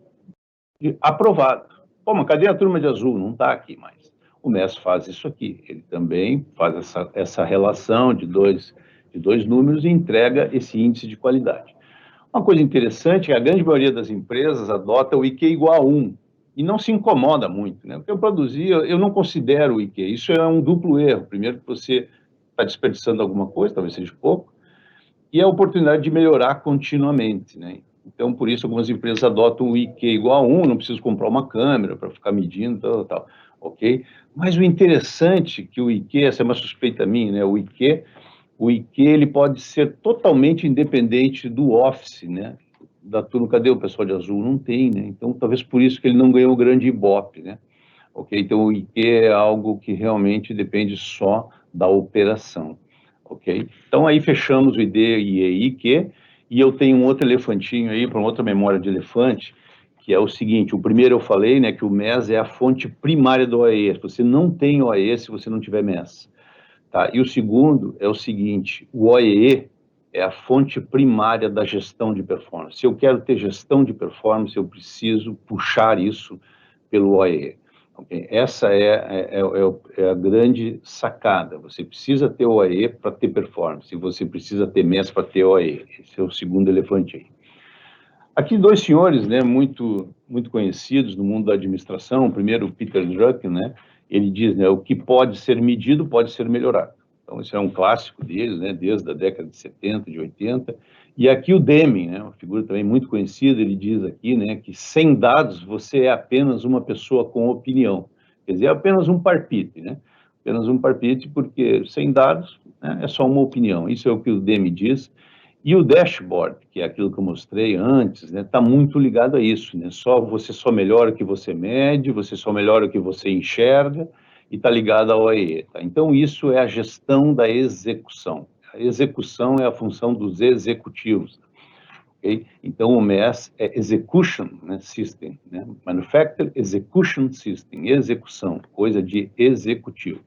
aprovado. Pô, mas cadê a turma de azul? Não está aqui mais. O MES faz isso aqui, ele também faz essa relação de dois números e entrega esse índice de qualidade. Uma coisa interessante é que a grande maioria das empresas adota o IQ igual a 1 e não se incomoda muito, né? Porque eu produzi, eu não considero o IQ, isso é um duplo erro. Primeiro que você está desperdiçando alguma coisa, talvez seja pouco, e a oportunidade de melhorar continuamente, né? Então, por isso, algumas empresas adotam o IQ igual a 1, não preciso comprar uma câmera para ficar medindo, tal, ok? Mas o interessante é que o IQ, essa é uma suspeita minha, né? O IQ ele pode ser totalmente independente do Office, né? Da turma, cadê o pessoal de azul? Não tem, né? Então, talvez por isso que ele não ganhou o grande Ibope, né? Ok? Então, o IQ é algo que realmente depende só da operação, ok? Então, aí fechamos o ID, IE e IQ, e eu tenho um outro elefantinho aí, para uma outra memória de elefante, que é o seguinte, o primeiro eu falei, né, que o MES é a fonte primária do OAE, você não tem OAE se você não tiver MES, tá? E o segundo é o seguinte, o OEE é a fonte primária da gestão de performance. Se eu quero ter gestão de performance, eu preciso puxar isso pelo OEE. Okay? Essa é a grande sacada. Você precisa ter OEE para ter performance, e você precisa ter MES para ter OEE. Esse é o segundo elefante aí. Aqui dois senhores, né, muito conhecidos no mundo da administração. O primeiro, Peter Drucker, né, ele diz, né, o que pode ser medido pode ser melhorado. Então, esse é um clássico deles, né, desde a década de 70, de 80. E aqui o Deming, né, uma figura também muito conhecida, ele diz aqui, né, que sem dados você é apenas uma pessoa com opinião. Quer dizer, é apenas um palpite, né? Apenas um palpite, porque sem dados, né, é só uma opinião. Isso é o que o Deming diz. E o dashboard, que é aquilo que eu mostrei antes, né, está muito ligado a isso, né? Você só melhora o que você mede, você só melhora o que você enxerga, e está ligado ao OEE, tá? Então, isso é a gestão da execução. A execução é a função dos executivos, ok? Então, o MES é Execution, né, System, né? Manufacturing Execution System, execução, coisa de executivo,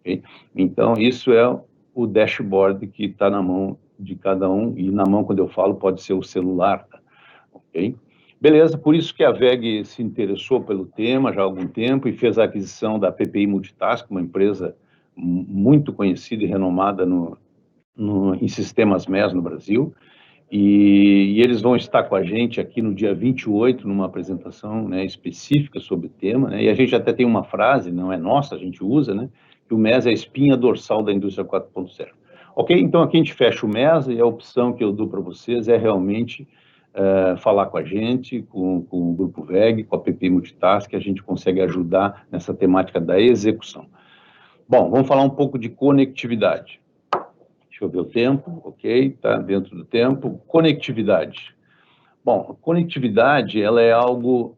ok? Então, isso é o dashboard que está na mão de cada um, e na mão, quando eu falo, pode ser o celular, tá? Ok? Beleza, por isso que a VEG se interessou pelo tema já há algum tempo e fez a aquisição da PPI Multitask, uma empresa muito conhecida e renomada em sistemas MES no Brasil, e eles vão estar com a gente aqui no dia 28, numa apresentação, né, específica sobre o tema, né, e a gente até tem uma frase, não é nossa, a gente usa, né, que o MES é a espinha dorsal da indústria 4.0. Ok? Então, aqui a gente fecha o MES e a opção que eu dou para vocês é realmente falar com a gente, com o Grupo VEG, com a PPI Multitask, que a gente consegue ajudar nessa temática da execução. Bom, vamos falar um pouco de conectividade. Deixa eu ver o tempo, ok, está dentro do tempo. Conectividade. Bom, conectividade, ela é algo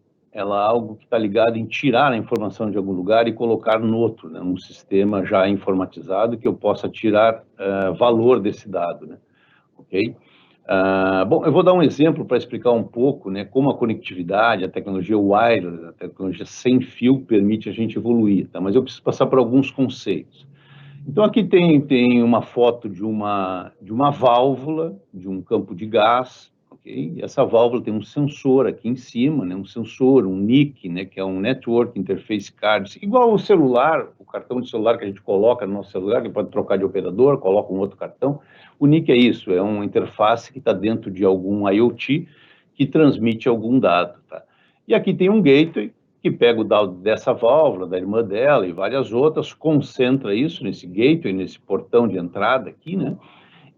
que está ligado em tirar a informação de algum lugar e colocar no outro, né, num sistema já informatizado que eu possa tirar valor desse dado, né, ok? Bom, eu vou dar um exemplo para explicar um pouco, né, como a conectividade, a tecnologia wireless, a tecnologia sem fio permite a gente evoluir, tá? Mas eu preciso passar por alguns conceitos. Então, aqui tem uma foto de uma válvula, de um campo de gás, ok? E essa válvula tem um sensor aqui em cima, né? Um sensor, um NIC, né? Que é um Network Interface Card, igual o celular, o cartão de celular que a gente coloca no nosso celular, que pode trocar de operador, coloca um outro cartão. O NIC é isso, é uma interface que está dentro de algum IoT que transmite algum dado, tá? E aqui tem um gateway que pega o dado dessa válvula, da irmã dela e várias outras, concentra isso nesse gateway, nesse portão de entrada aqui, né?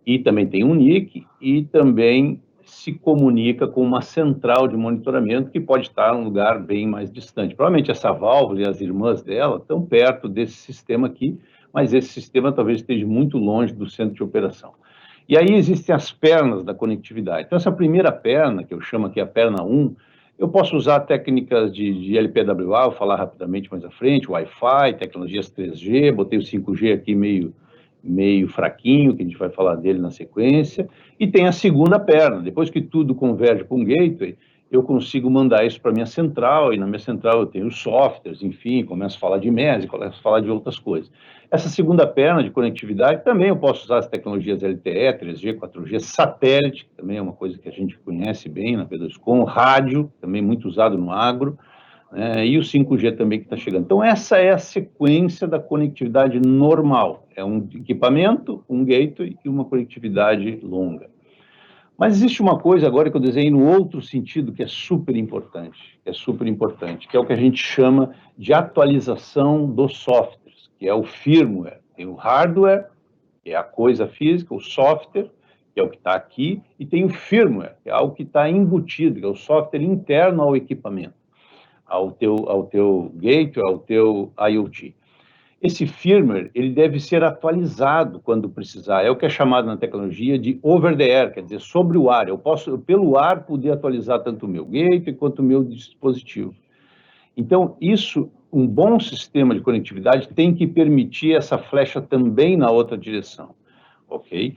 E também tem um NIC e também se comunica com uma central de monitoramento que pode estar em um lugar bem mais distante. Provavelmente essa válvula e as irmãs dela estão perto desse sistema aqui, mas esse sistema talvez esteja muito longe do centro de operação. E aí existem as pernas da conectividade. Então, essa primeira perna, que eu chamo aqui a perna 1, eu posso usar técnicas de LPWA, vou falar rapidamente mais à frente, Wi-Fi, tecnologias 3G, botei o 5G aqui meio fraquinho, que a gente vai falar dele na sequência, e tem a segunda perna. Depois que tudo converge para um gateway, eu consigo mandar isso para a minha central, e na minha central eu tenho softwares, enfim, começo a falar de MES, começo a falar de outras coisas. Essa segunda perna de conectividade, também eu posso usar as tecnologias LTE, 3G, 4G, satélite, que também é uma coisa que a gente conhece bem na P2Com, rádio, também muito usado no agro, e o 5G também que está chegando. Então, essa é a sequência da conectividade normal. É um equipamento, um gateway e uma conectividade longa. Mas existe uma coisa agora que eu desenhei no outro sentido que é super importante, que é o que a gente chama de atualização dos softwares, que é o firmware. Tem o hardware, que é a coisa física, o software, que é o que está aqui, e tem o firmware, que é algo que está embutido, que é o software interno ao equipamento, ao teu gateway, ao teu IoT. Esse firmware, ele deve ser atualizado quando precisar. É o que é chamado na tecnologia de over the air, quer dizer, sobre o ar. Eu posso, pelo ar, poder atualizar tanto o meu gateway quanto o meu dispositivo. Então, isso, um bom sistema de conectividade tem que permitir essa flecha também na outra direção, ok?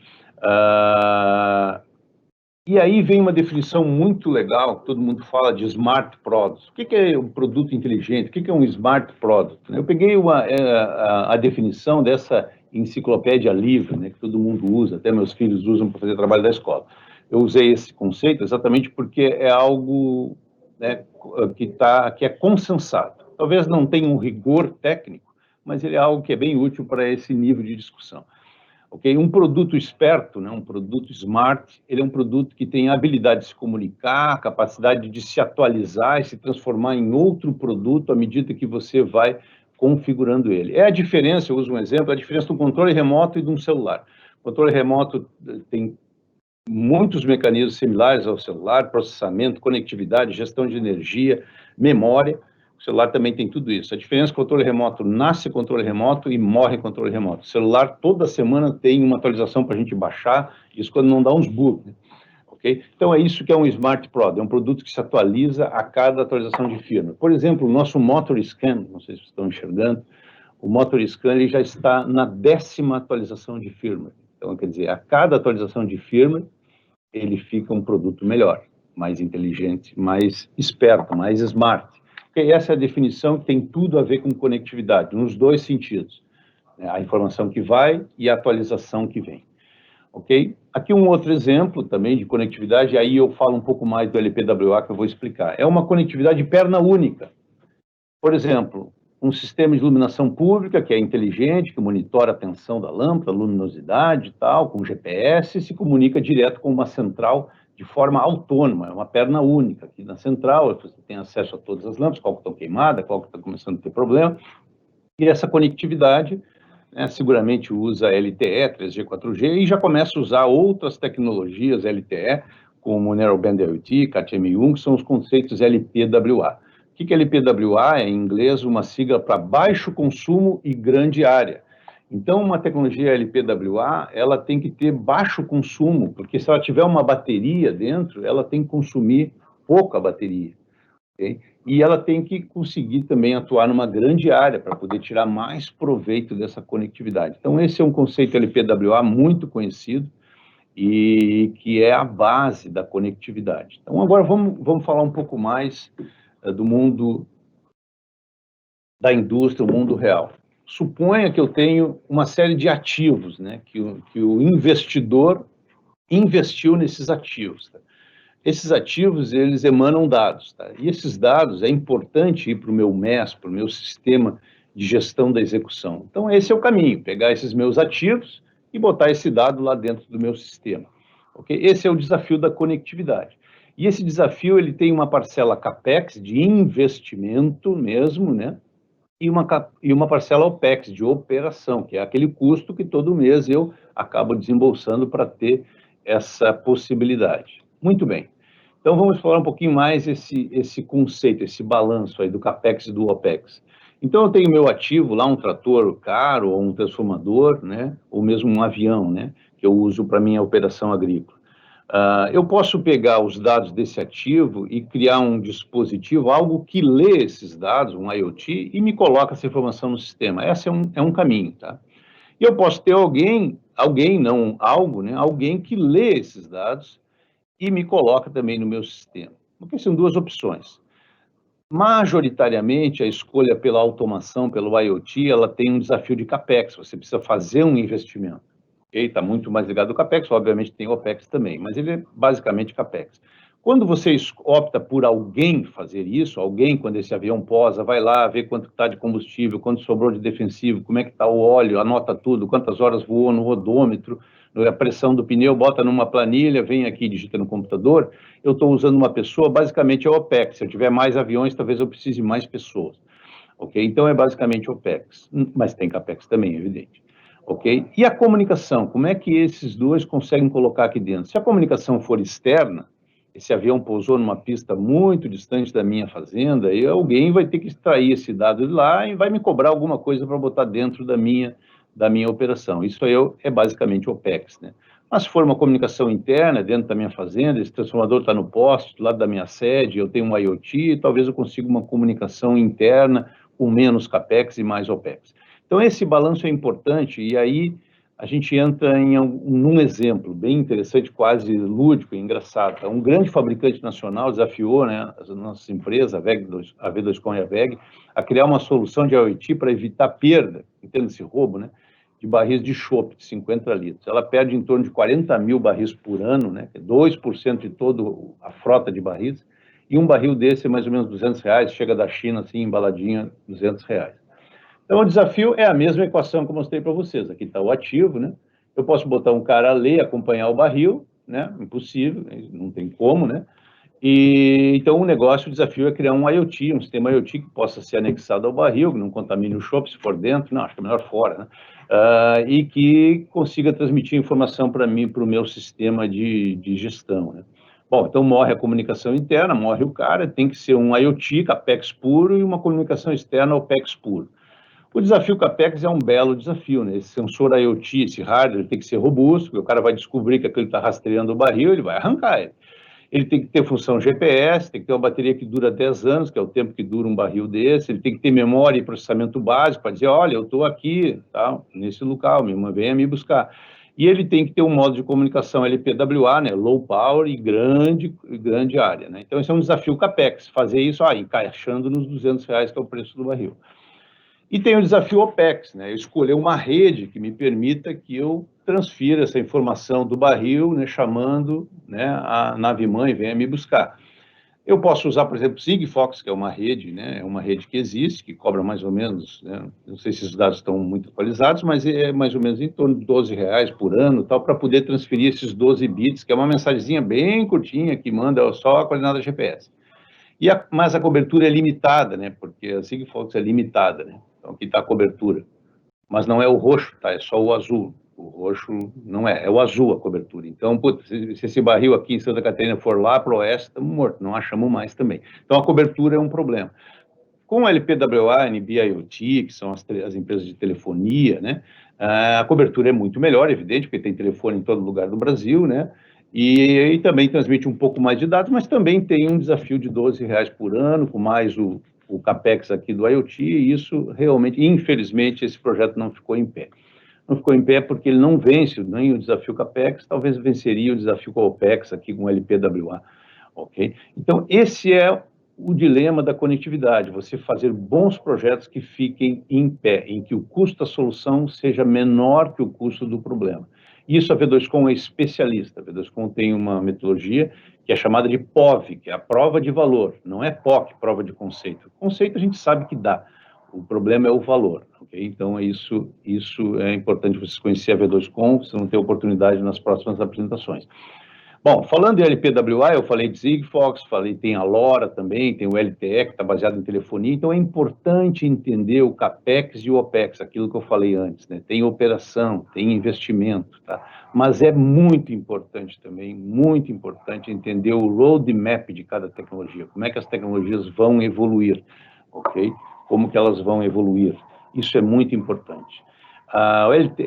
E aí vem uma definição muito legal, que todo mundo fala de smart products. O que é um produto inteligente? O que é um smart product? Eu peguei a definição dessa enciclopédia livre, né, que todo mundo usa, até meus filhos usam para fazer trabalho da escola. Eu usei esse conceito exatamente porque é algo, né, que é consensado. Talvez não tenha um rigor técnico, mas ele é algo que é bem útil para esse nível de discussão. Okay? Um produto esperto, né, um produto smart, ele é um produto que tem a habilidade de se comunicar, a capacidade de se atualizar e se transformar em outro produto à medida que você vai configurando ele. É a diferença, eu uso um exemplo, a diferença de um controle remoto e de um celular. O controle remoto tem muitos mecanismos similares ao celular, processamento, conectividade, gestão de energia, memória. O celular também tem tudo isso. A diferença é que o controle remoto nasce controle remoto e morre controle remoto. O celular, toda semana, tem uma atualização para a gente baixar, isso quando não dá uns bugs, né? Okay? Então, é isso que é um Smart Product, é um produto que se atualiza a cada atualização de firmware. Por exemplo, o nosso Motor Scan, não sei se vocês estão enxergando, o Motor Scan ele já está na 10ª atualização de firmware. Então, quer dizer, a cada atualização de firmware, ele fica um produto melhor, mais inteligente, mais esperto, mais smart. Okay? Essa é a definição que tem tudo a ver com conectividade, nos dois sentidos. A informação que vai e a atualização que vem. Ok? Aqui um outro exemplo também de conectividade, aí eu falo um pouco mais do LPWA que eu vou explicar. É uma conectividade de perna única. Por exemplo, um sistema de iluminação pública que é inteligente, que monitora a tensão da lâmpada, a luminosidade e tal, com GPS, e se comunica direto com uma central de forma autônoma, é uma perna única. Aqui na central você tem acesso a todas as lâmpadas, qual que estão queimadas, qual que está começando a ter problema, e essa conectividade, né, seguramente usa LTE, 3G, 4G, e já começa a usar outras tecnologias LTE, como Narrowband IoT, CAT-M1, que são os conceitos LPWA. O que é LPWA? É, em inglês, uma sigla para baixo consumo e grande área. Então, uma tecnologia LPWA, ela tem que ter baixo consumo, porque se ela tiver uma bateria dentro, ela tem que consumir pouca bateria. Okay? E ela tem que conseguir também atuar numa grande área para poder tirar mais proveito dessa conectividade. Então, esse é um conceito LPWA muito conhecido e que é a base da conectividade. Então, agora vamos falar um pouco mais do mundo da indústria, o mundo real. Suponha que eu tenho uma série de ativos, né, que o investidor investiu nesses ativos. Tá? Esses ativos, eles emanam dados. Tá? E esses dados, é importante ir para o meu MES, para o meu sistema de gestão da execução. Então, esse é o caminho, pegar esses meus ativos e botar esse dado lá dentro do meu sistema. Okay? Esse é o desafio da conectividade. E esse desafio, ele tem uma parcela CAPEX, de investimento mesmo, né? E uma parcela OPEX, de operação, que é aquele custo que todo mês eu acabo desembolsando para ter essa possibilidade. Muito bem. Então, vamos explorar um pouquinho mais esse conceito, esse balanço aí do CAPEX e do OPEX. Então, eu tenho meu ativo lá, um trator caro, ou um transformador, né? Ou mesmo um avião, né? Que eu uso para minha operação agrícola. Eu posso pegar os dados desse ativo e criar um dispositivo, algo que lê esses dados, um IoT, e me coloca essa informação no sistema. Esse é um caminho, tá? E eu posso ter alguém não, algo, né? Alguém que lê esses dados e me coloca também no meu sistema. Porque são duas opções. Majoritariamente, a escolha pela automação, pelo IoT, ela tem um desafio de CAPEX, você precisa fazer um investimento. Está muito mais ligado ao CAPEX, obviamente tem o OPEX também, mas ele é basicamente CAPEX. Quando você opta por alguém fazer isso, alguém, quando esse avião posa, vai lá ver quanto está de combustível, quanto sobrou de defensivo, como é que está o óleo, anota tudo, quantas horas voou no odômetro, a pressão do pneu, bota numa planilha, vem aqui e digita no computador, eu estou usando uma pessoa, basicamente é o OPEX. Se eu tiver mais aviões, talvez eu precise mais pessoas. Ok? Então é basicamente OPEX, mas tem CAPEX também, evidente. Ok? E a comunicação, como é que esses dois conseguem colocar aqui dentro? Se a comunicação for externa, esse avião pousou numa pista muito distante da minha fazenda, e alguém vai ter que extrair esse dado de lá e vai me cobrar alguma coisa para botar dentro da minha operação. Isso aí é basicamente OPEX, né? Mas se for uma comunicação interna dentro da minha fazenda, esse transformador está no poste, do lado da minha sede, eu tenho um IoT, talvez eu consiga uma comunicação interna com menos CAPEX e mais OPEX. Então, esse balanço é importante, e aí a gente entra num exemplo bem interessante, quase lúdico e engraçado. Um grande fabricante nacional desafiou, né, as nossas empresas, a V2Com e a WEG, a criar uma solução de IoT para evitar perda, entende-se roubo, né, de barris de chope de 50 litros. Ela perde em torno de 40 mil barris por ano, né, 2% de toda a frota de barris, e um barril desse é mais ou menos R$200, chega da China, assim, embaladinha, R$200. Então, o desafio é a mesma equação que eu mostrei para vocês. Aqui está o ativo, né? Eu posso botar um cara a ler, acompanhar o barril, né? Impossível, não tem como, né? E, então, o desafio é criar um IoT, um sistema IoT que possa ser anexado ao barril, que não contamine o chope se for dentro, não, acho que é melhor fora, né? E que consiga transmitir informação para mim, para o meu sistema de gestão, né? Bom, então morre a comunicação interna, morre o cara, tem que ser um IoT, CAPEX puro, e uma comunicação externa, OPEX puro. O desafio CAPEX é um belo desafio, né? Esse sensor IoT, esse hardware, tem que ser robusto, porque o cara vai descobrir que aquele está rastreando o barril, ele vai arrancar ele. Ele tem que ter função GPS, tem que ter uma bateria que dura 10 anos, que é o tempo que dura um barril desse, ele tem que ter memória e processamento básico para dizer, olha, eu estou aqui, tá, nesse local, venha me buscar. E ele tem que ter um modo de comunicação LPWA, né, low power e grande área, né? Então, esse é um desafio CAPEX, fazer isso, encaixando nos R$200, que é o preço do barril. E tem o desafio OPEX, né? Escolher uma rede que me permita que eu transfira essa informação do barril, né, chamando, né, a nave-mãe, venha me buscar. Eu posso usar, por exemplo, Sigfox, que é uma rede, né, é uma rede que existe, que cobra mais ou menos, né, não sei se os dados estão muito atualizados, mas é mais ou menos em torno de R$12 por ano, tal, para poder transferir esses 12 bits, que é uma mensagenzinha bem curtinha, que manda só a coordenada GPS. Mas a cobertura é limitada, né, porque a Sigfox é limitada, né? Então, aqui está a cobertura. Mas não é o roxo, tá? É só o azul. O roxo não é o azul a cobertura. Então, putz, se esse barril aqui em Santa Catarina for lá para o oeste, estamos mortos, não achamos mais também. Então, a cobertura é um problema. Com a LPWA, NB-IoT, que são as empresas de telefonia, né? A cobertura é muito melhor, evidente, porque tem telefone em todo lugar do Brasil, né? E também transmite um pouco mais de dados, mas também tem um desafio de R$12 por ano, com mais o CAPEX aqui do IoT, e isso realmente, infelizmente, esse projeto não ficou em pé. Não ficou em pé porque ele não vence nem o desafio CAPEX, talvez venceria o desafio com o OPEX aqui com o LPWA, ok? Então, esse é o dilema da conectividade, você fazer bons projetos que fiquem em pé, em que o custo da solução seja menor que o custo do problema. Isso a V2Com é especialista. A V2Com tem uma metodologia que é chamada de POV, que é a prova de valor, não é POC, prova de conceito. Conceito a gente sabe que dá, o problema é o valor, ok? Então, isso é importante vocês conhecerem a V2Com, vocês vão ter oportunidade nas próximas apresentações. Bom, falando em LPWA, eu falei de Sigfox, tem a LoRa também, tem o LTE, que está baseado em telefonia, então é importante entender o CAPEX e o OPEX, aquilo que eu falei antes, né? Tem operação, tem investimento, tá? Mas é muito importante também, muito importante entender o roadmap de cada tecnologia, como é que as tecnologias vão evoluir, ok? Como que elas vão evoluir, isso é muito importante. O LTE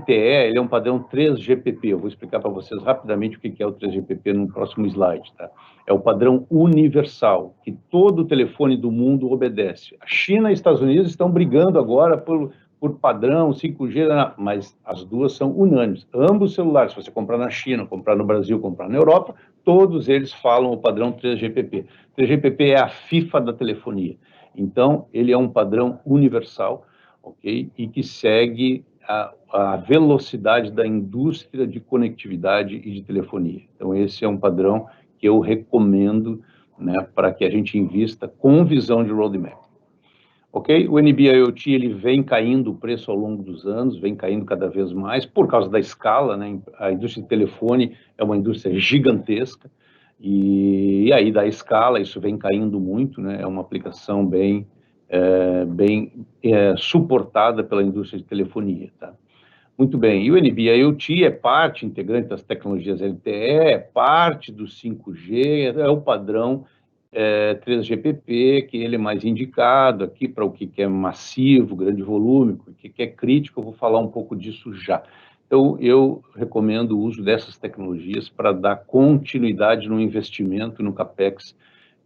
ele é um padrão 3GPP. Eu vou explicar para vocês rapidamente o que é o 3GPP no próximo slide. Tá? É o padrão universal, que todo telefone do mundo obedece. A China e os Estados Unidos estão brigando agora por padrão 5G, mas as duas são unânimes. Ambos os celulares, se você comprar na China, comprar no Brasil, comprar na Europa, todos eles falam o padrão 3GPP. 3GPP é a FIFA da telefonia. Então, ele é um padrão universal, ok? E que segue a velocidade da indústria de conectividade e de telefonia. Então, esse é um padrão que eu recomendo, né, para que a gente invista com visão de roadmap. Ok? O NB-IoT ele vem caindo o preço ao longo dos anos, vem caindo cada vez mais por causa da escala, né? A indústria de telefone é uma indústria gigantesca e aí da escala isso vem caindo muito, né? É uma aplicação bem suportada pela indústria de telefonia, tá? Muito bem, e o NB-IoT é parte integrante das tecnologias LTE, é parte do 5G, é o padrão 3GPP, que ele é mais indicado aqui para o que é massivo, grande volume, o que é crítico, eu vou falar um pouco disso já. Então, eu recomendo o uso dessas tecnologias para dar continuidade no investimento no CAPEX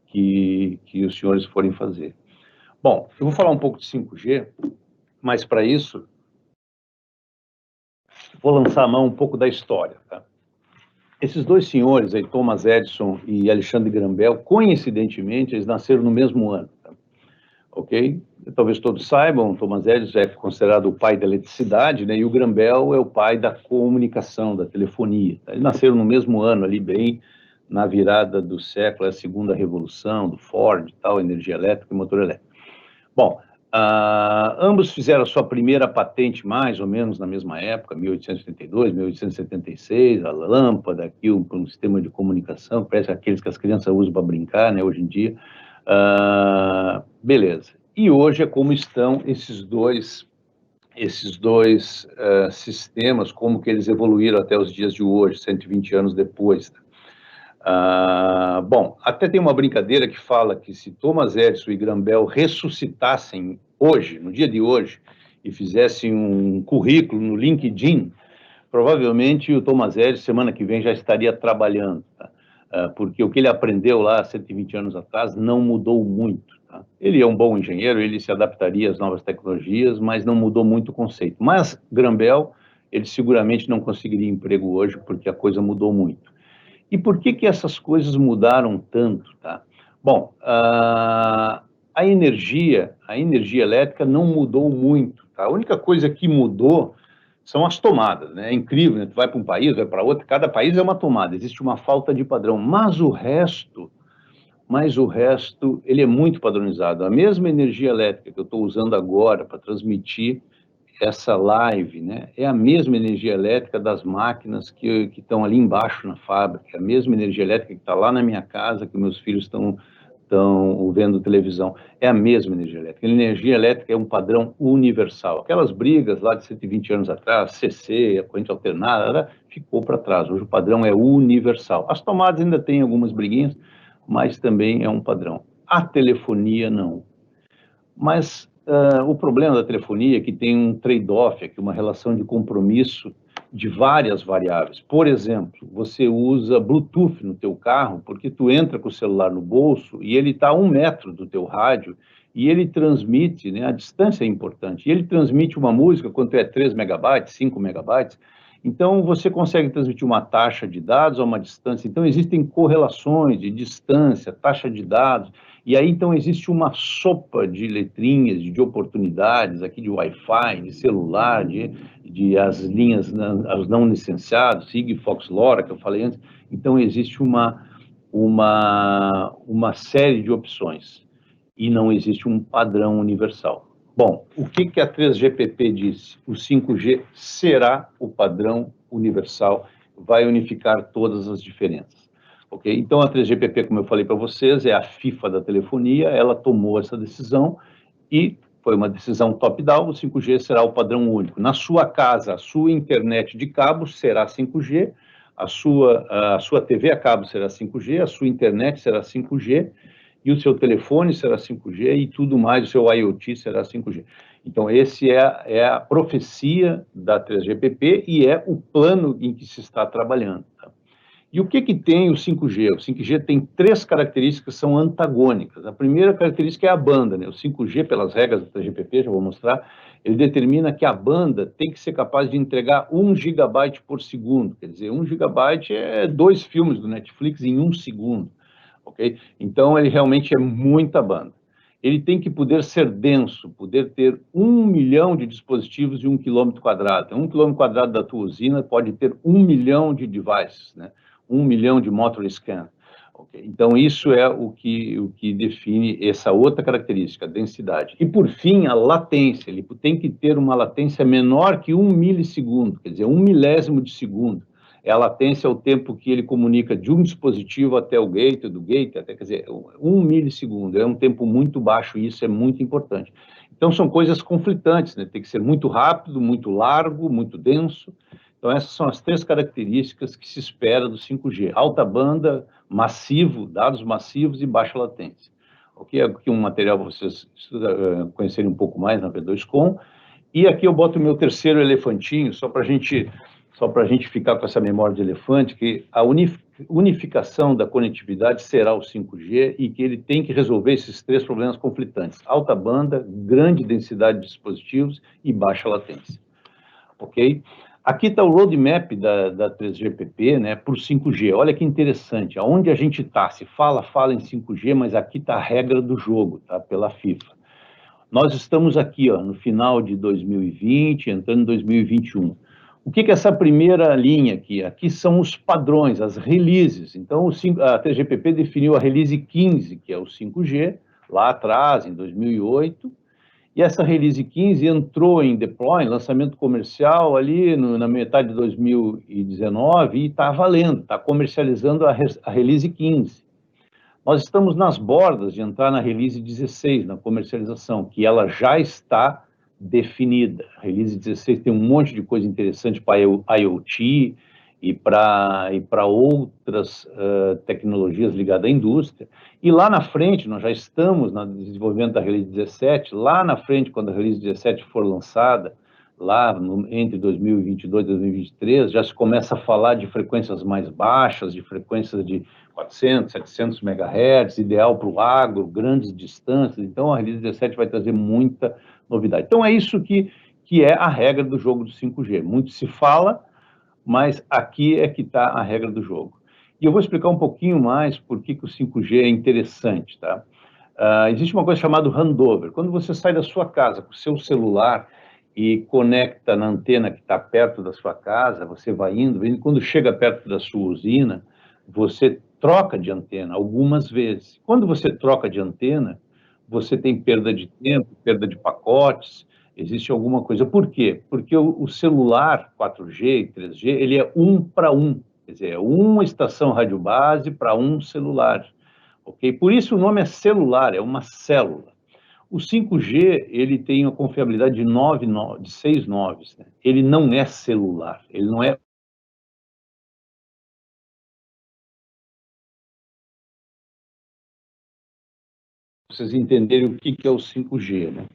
que os senhores forem fazer. Bom, eu vou falar um pouco de 5G, mas para isso, vou lançar a mão um pouco da história, tá? Esses dois senhores, aí, Thomas Edison e Alexandre Graham Bell, coincidentemente, eles nasceram no mesmo ano, tá? Ok? Talvez todos saibam, Thomas Edison é considerado o pai da eletricidade, né? E o Graham Bell é o pai da comunicação, da telefonia. Tá? Eles nasceram no mesmo ano, ali bem na virada do século, a segunda revolução, do Ford e tal, energia elétrica e motor elétrico. Bom, ambos fizeram a sua primeira patente mais ou menos na mesma época, 1882, 1876, a lâmpada, aqui um sistema de comunicação, parece aqueles que as crianças usam para brincar, né, hoje em dia. Beleza. E hoje é como estão esses dois sistemas, como que eles evoluíram até os dias de hoje, 120 anos depois. Bom, até tem uma brincadeira que fala que se Thomas Edison e Graham Bell ressuscitassem hoje, no dia de hoje, e fizessem um currículo no LinkedIn, provavelmente o Thomas Edison, semana que vem, já estaria trabalhando, tá? Porque o que ele aprendeu lá 120 anos atrás não mudou muito. Tá? Ele é um bom engenheiro, ele se adaptaria às novas tecnologias, mas não mudou muito o conceito. Mas Graham Bell, ele seguramente não conseguiria emprego hoje, porque a coisa mudou muito. E por que essas coisas mudaram tanto, tá? Bom, a energia elétrica não mudou muito, tá? A única coisa que mudou são as tomadas, né? É incrível, né? Tu vai para um país, vai para outro, cada país é uma tomada, existe uma falta de padrão, mas o resto, ele é muito padronizado. A mesma energia elétrica que eu estou usando agora para transmitir essa live, né, é a mesma energia elétrica das máquinas que estão ali embaixo na fábrica, a mesma energia elétrica que está lá na minha casa, que meus filhos estão vendo televisão, é a mesma energia elétrica. A energia elétrica é um padrão universal. Aquelas brigas lá de 120 anos atrás, CC, a corrente alternada, ficou para trás. Hoje o padrão é universal. As tomadas ainda têm algumas briguinhas, mas também é um padrão. A telefonia, não. Mas o problema da telefonia é que tem um trade-off, aqui, uma relação de compromisso de várias variáveis. Por exemplo, você usa Bluetooth no teu carro, porque tu entra com o celular no bolso e ele está a 1 metro do teu rádio e ele transmite, né, a distância é importante, e ele transmite uma música quando é 3 megabytes, 5 megabytes, então você consegue transmitir uma taxa de dados a uma distância, então existem correlações de distância, taxa de dados, e aí, então, existe uma sopa de letrinhas, de oportunidades, aqui de Wi-Fi, de celular, de as linhas, as não licenciadas, Sigfox, LoRa, que eu falei antes. Então, existe uma série de opções e não existe um padrão universal. Bom, o que a 3GPP disse? O 5G será o padrão universal. vai unificar todas as diferenças. Okay? Então, a 3GPP, como eu falei para vocês, é a FIFA da telefonia, ela tomou essa decisão e foi uma decisão top-down, o 5G será o padrão único. Na sua casa, a sua internet de cabo será 5G, a sua TV a cabo será 5G, a sua internet será 5G, e o seu telefone será 5G, e tudo mais, o seu IoT será 5G. Então, esse é a profecia da 3GPP e é o plano em que se está trabalhando. Tá? E o que tem o 5G? O 5G tem 3 características que são antagônicas. A primeira característica é a banda, né? O 5G, pelas regras da 3GPP, já vou mostrar, ele determina que a banda tem que ser capaz de entregar 1 gigabyte por segundo. Quer dizer, 1 gigabyte é 2 filmes do Netflix em 1 segundo. Okay? Então, ele realmente é muita banda. Ele tem que poder ser denso, poder ter 1 milhão de dispositivos de 1 quilômetro quadrado. 1 quilômetro quadrado da tua usina pode ter 1 milhão de devices, né? 1 milhão de motor scan. Okay? Então, isso é o que define essa outra característica, a densidade. E, por fim, a latência. Ele tem que ter uma latência menor que 1 milissegundo, quer dizer, 1 milésimo de segundo. A latência é o tempo que ele comunica de um dispositivo até o gate, do gate até, quer dizer, 1 milissegundo. É um tempo muito baixo e isso é muito importante. Então, são coisas conflitantes, né? Tem que ser muito rápido, muito largo, muito denso. Então, essas são as 3 características que se espera do 5G. Alta banda, massivo, dados massivos e baixa latência. Ok? Aqui um material para vocês conhecerem um pouco mais na V2Com. E aqui eu boto o meu terceiro elefantinho, só para a gente ficar com essa memória de elefante, que a unificação da conectividade será o 5G e que ele tem que resolver esses 3 problemas conflitantes. Alta banda, grande densidade de dispositivos e baixa latência. Ok? Aqui está o roadmap da 3GPP, né, para o 5G. Olha que interessante, aonde a gente está, se fala em 5G, mas aqui está a regra do jogo, tá, pela FIFA. Nós estamos aqui, ó, no final de 2020, entrando em 2021. O que é essa primeira linha aqui? Aqui são os padrões, as releases. Então, a 3GPP definiu a release 15, que é o 5G, lá atrás, em 2008, e essa release 15 entrou em deploy, lançamento comercial ali na metade de 2019 e está valendo, está comercializando a release 15. Nós estamos nas bordas de entrar na release 16, na comercialização, que ela já está definida. A release 16 tem um monte de coisa interessante para IoT e para outras tecnologias ligadas à indústria. E lá na frente, nós já estamos no desenvolvimento da release 17, lá na frente, quando a release 17 for lançada, lá entre 2022 e 2023, já se começa a falar de frequências mais baixas, de frequências de 400, 700 MHz, ideal para o agro, grandes distâncias. Então, a release 17 vai trazer muita novidade. Então, é isso que é a regra do jogo do 5G. Muito se fala, mas aqui é que está a regra do jogo. E eu vou explicar um pouquinho mais por que o 5G é interessante, tá? Existe uma coisa chamada handover. Quando você sai da sua casa com o seu celular e conecta na antena que está perto da sua casa, você vai indo, quando chega perto da sua usina, você troca de antena algumas vezes. Quando você troca de antena, você tem perda de tempo, perda de pacotes, existe alguma coisa. Por quê? Porque o celular 4G e 3G, ele é 1 para 1, quer dizer, é uma estação rádio-base para um celular, ok? Por isso o nome é celular, é uma célula. O 5G, ele tem uma confiabilidade de 6 noves, né? Ele não é celular, ele não é... Vocês entenderem o que é o 5G, né?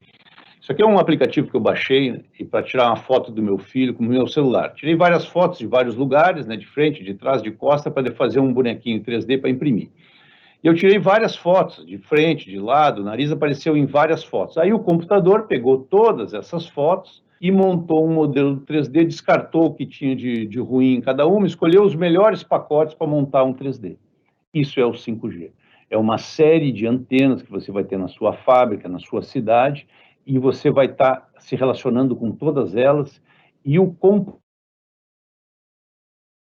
Isso aqui é um aplicativo que eu baixei para tirar uma foto do meu filho com o meu celular. Tirei várias fotos de vários lugares, né, de frente, de trás, de costa, para fazer um bonequinho 3D para imprimir. E eu tirei várias fotos, de frente, de lado, o nariz apareceu em várias fotos. Aí o computador pegou todas essas fotos e montou um modelo 3D, descartou o que tinha de ruim em cada uma, escolheu os melhores pacotes para montar um 3D. Isso é o 5G. É uma série de antenas que você vai ter na sua fábrica, na sua cidade, e você vai estar se relacionando com todas elas e o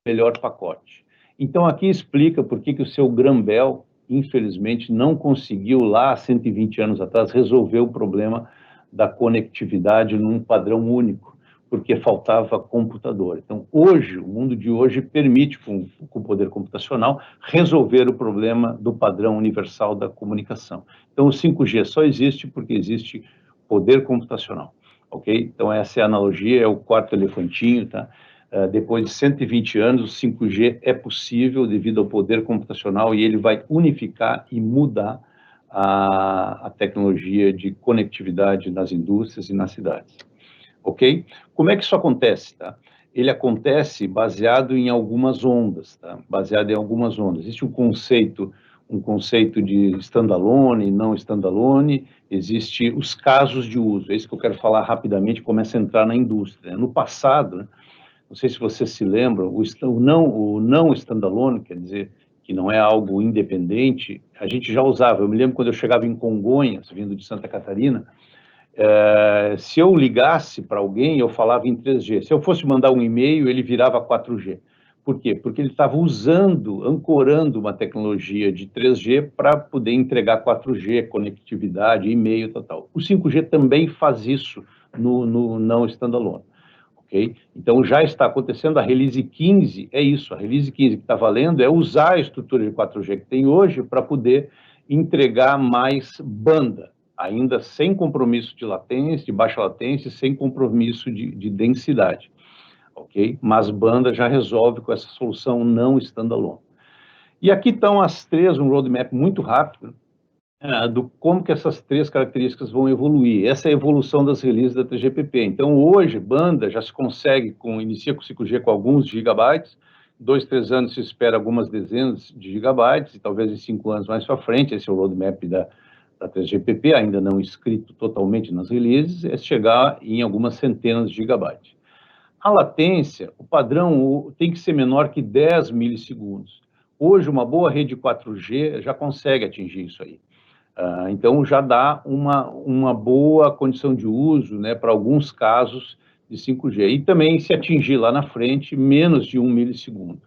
melhor pacote. Então, aqui explica por que o seu Graham-Bell, infelizmente, não conseguiu lá, 120 anos atrás, resolver o problema da conectividade num padrão único. porque faltava computador. Então, hoje, o mundo de hoje permite, com o poder computacional, resolver o problema do padrão universal da comunicação. Então, o 5G só existe porque existe poder computacional, ok? Então, essa é a analogia, é o quarto elefantinho, tá? Depois de 120 anos, o 5G é possível devido ao poder computacional e ele vai unificar e mudar a tecnologia de conectividade nas indústrias e nas cidades. Ok? Como é que isso acontece, tá? Ele acontece baseado em algumas ondas, tá? Baseado em algumas ondas. Existe um conceito de standalone e não standalone, existe os casos de uso. É isso que eu quero falar rapidamente, começa a entrar na indústria. No passado, né, não sei se vocês se lembram, o não standalone, quer dizer, que não é algo independente, a gente já usava. Eu me lembro quando eu chegava em Congonhas, vindo de Santa Catarina, se eu ligasse para alguém, eu falava em 3G. Se eu fosse mandar um e-mail, ele virava 4G. Por quê? Porque ele estava ancorando uma tecnologia de 3G para poder entregar 4G, conectividade, e-mail, tal. O 5G também faz isso no não standalone. Okay? Então, já está acontecendo, a release 15 é isso, a release 15 que está valendo é usar a estrutura de 4G que tem hoje para poder entregar mais banda, ainda sem compromisso de latência, de baixa latência, sem compromisso de densidade, ok? Mas banda já resolve com essa solução não standalone. E aqui estão as três, um roadmap muito rápido, do como que essas três características vão evoluir. Essa é a evolução das releases da 3GPP. Então, hoje, banda já se consegue, inicia com 5G com alguns gigabytes, 2, 3 anos se espera algumas dezenas de gigabytes, e talvez em 5 anos mais para frente, esse é o roadmap da 3GPP, ainda não escrito totalmente nas releases, é chegar em algumas centenas de gigabytes. A latência, o padrão tem que ser menor que 10 milissegundos. Hoje, uma boa rede 4G já consegue atingir isso aí. Então, já dá uma boa condição de uso, né, para alguns casos de 5G. E também, se atingir lá na frente, menos de 1 milissegundo,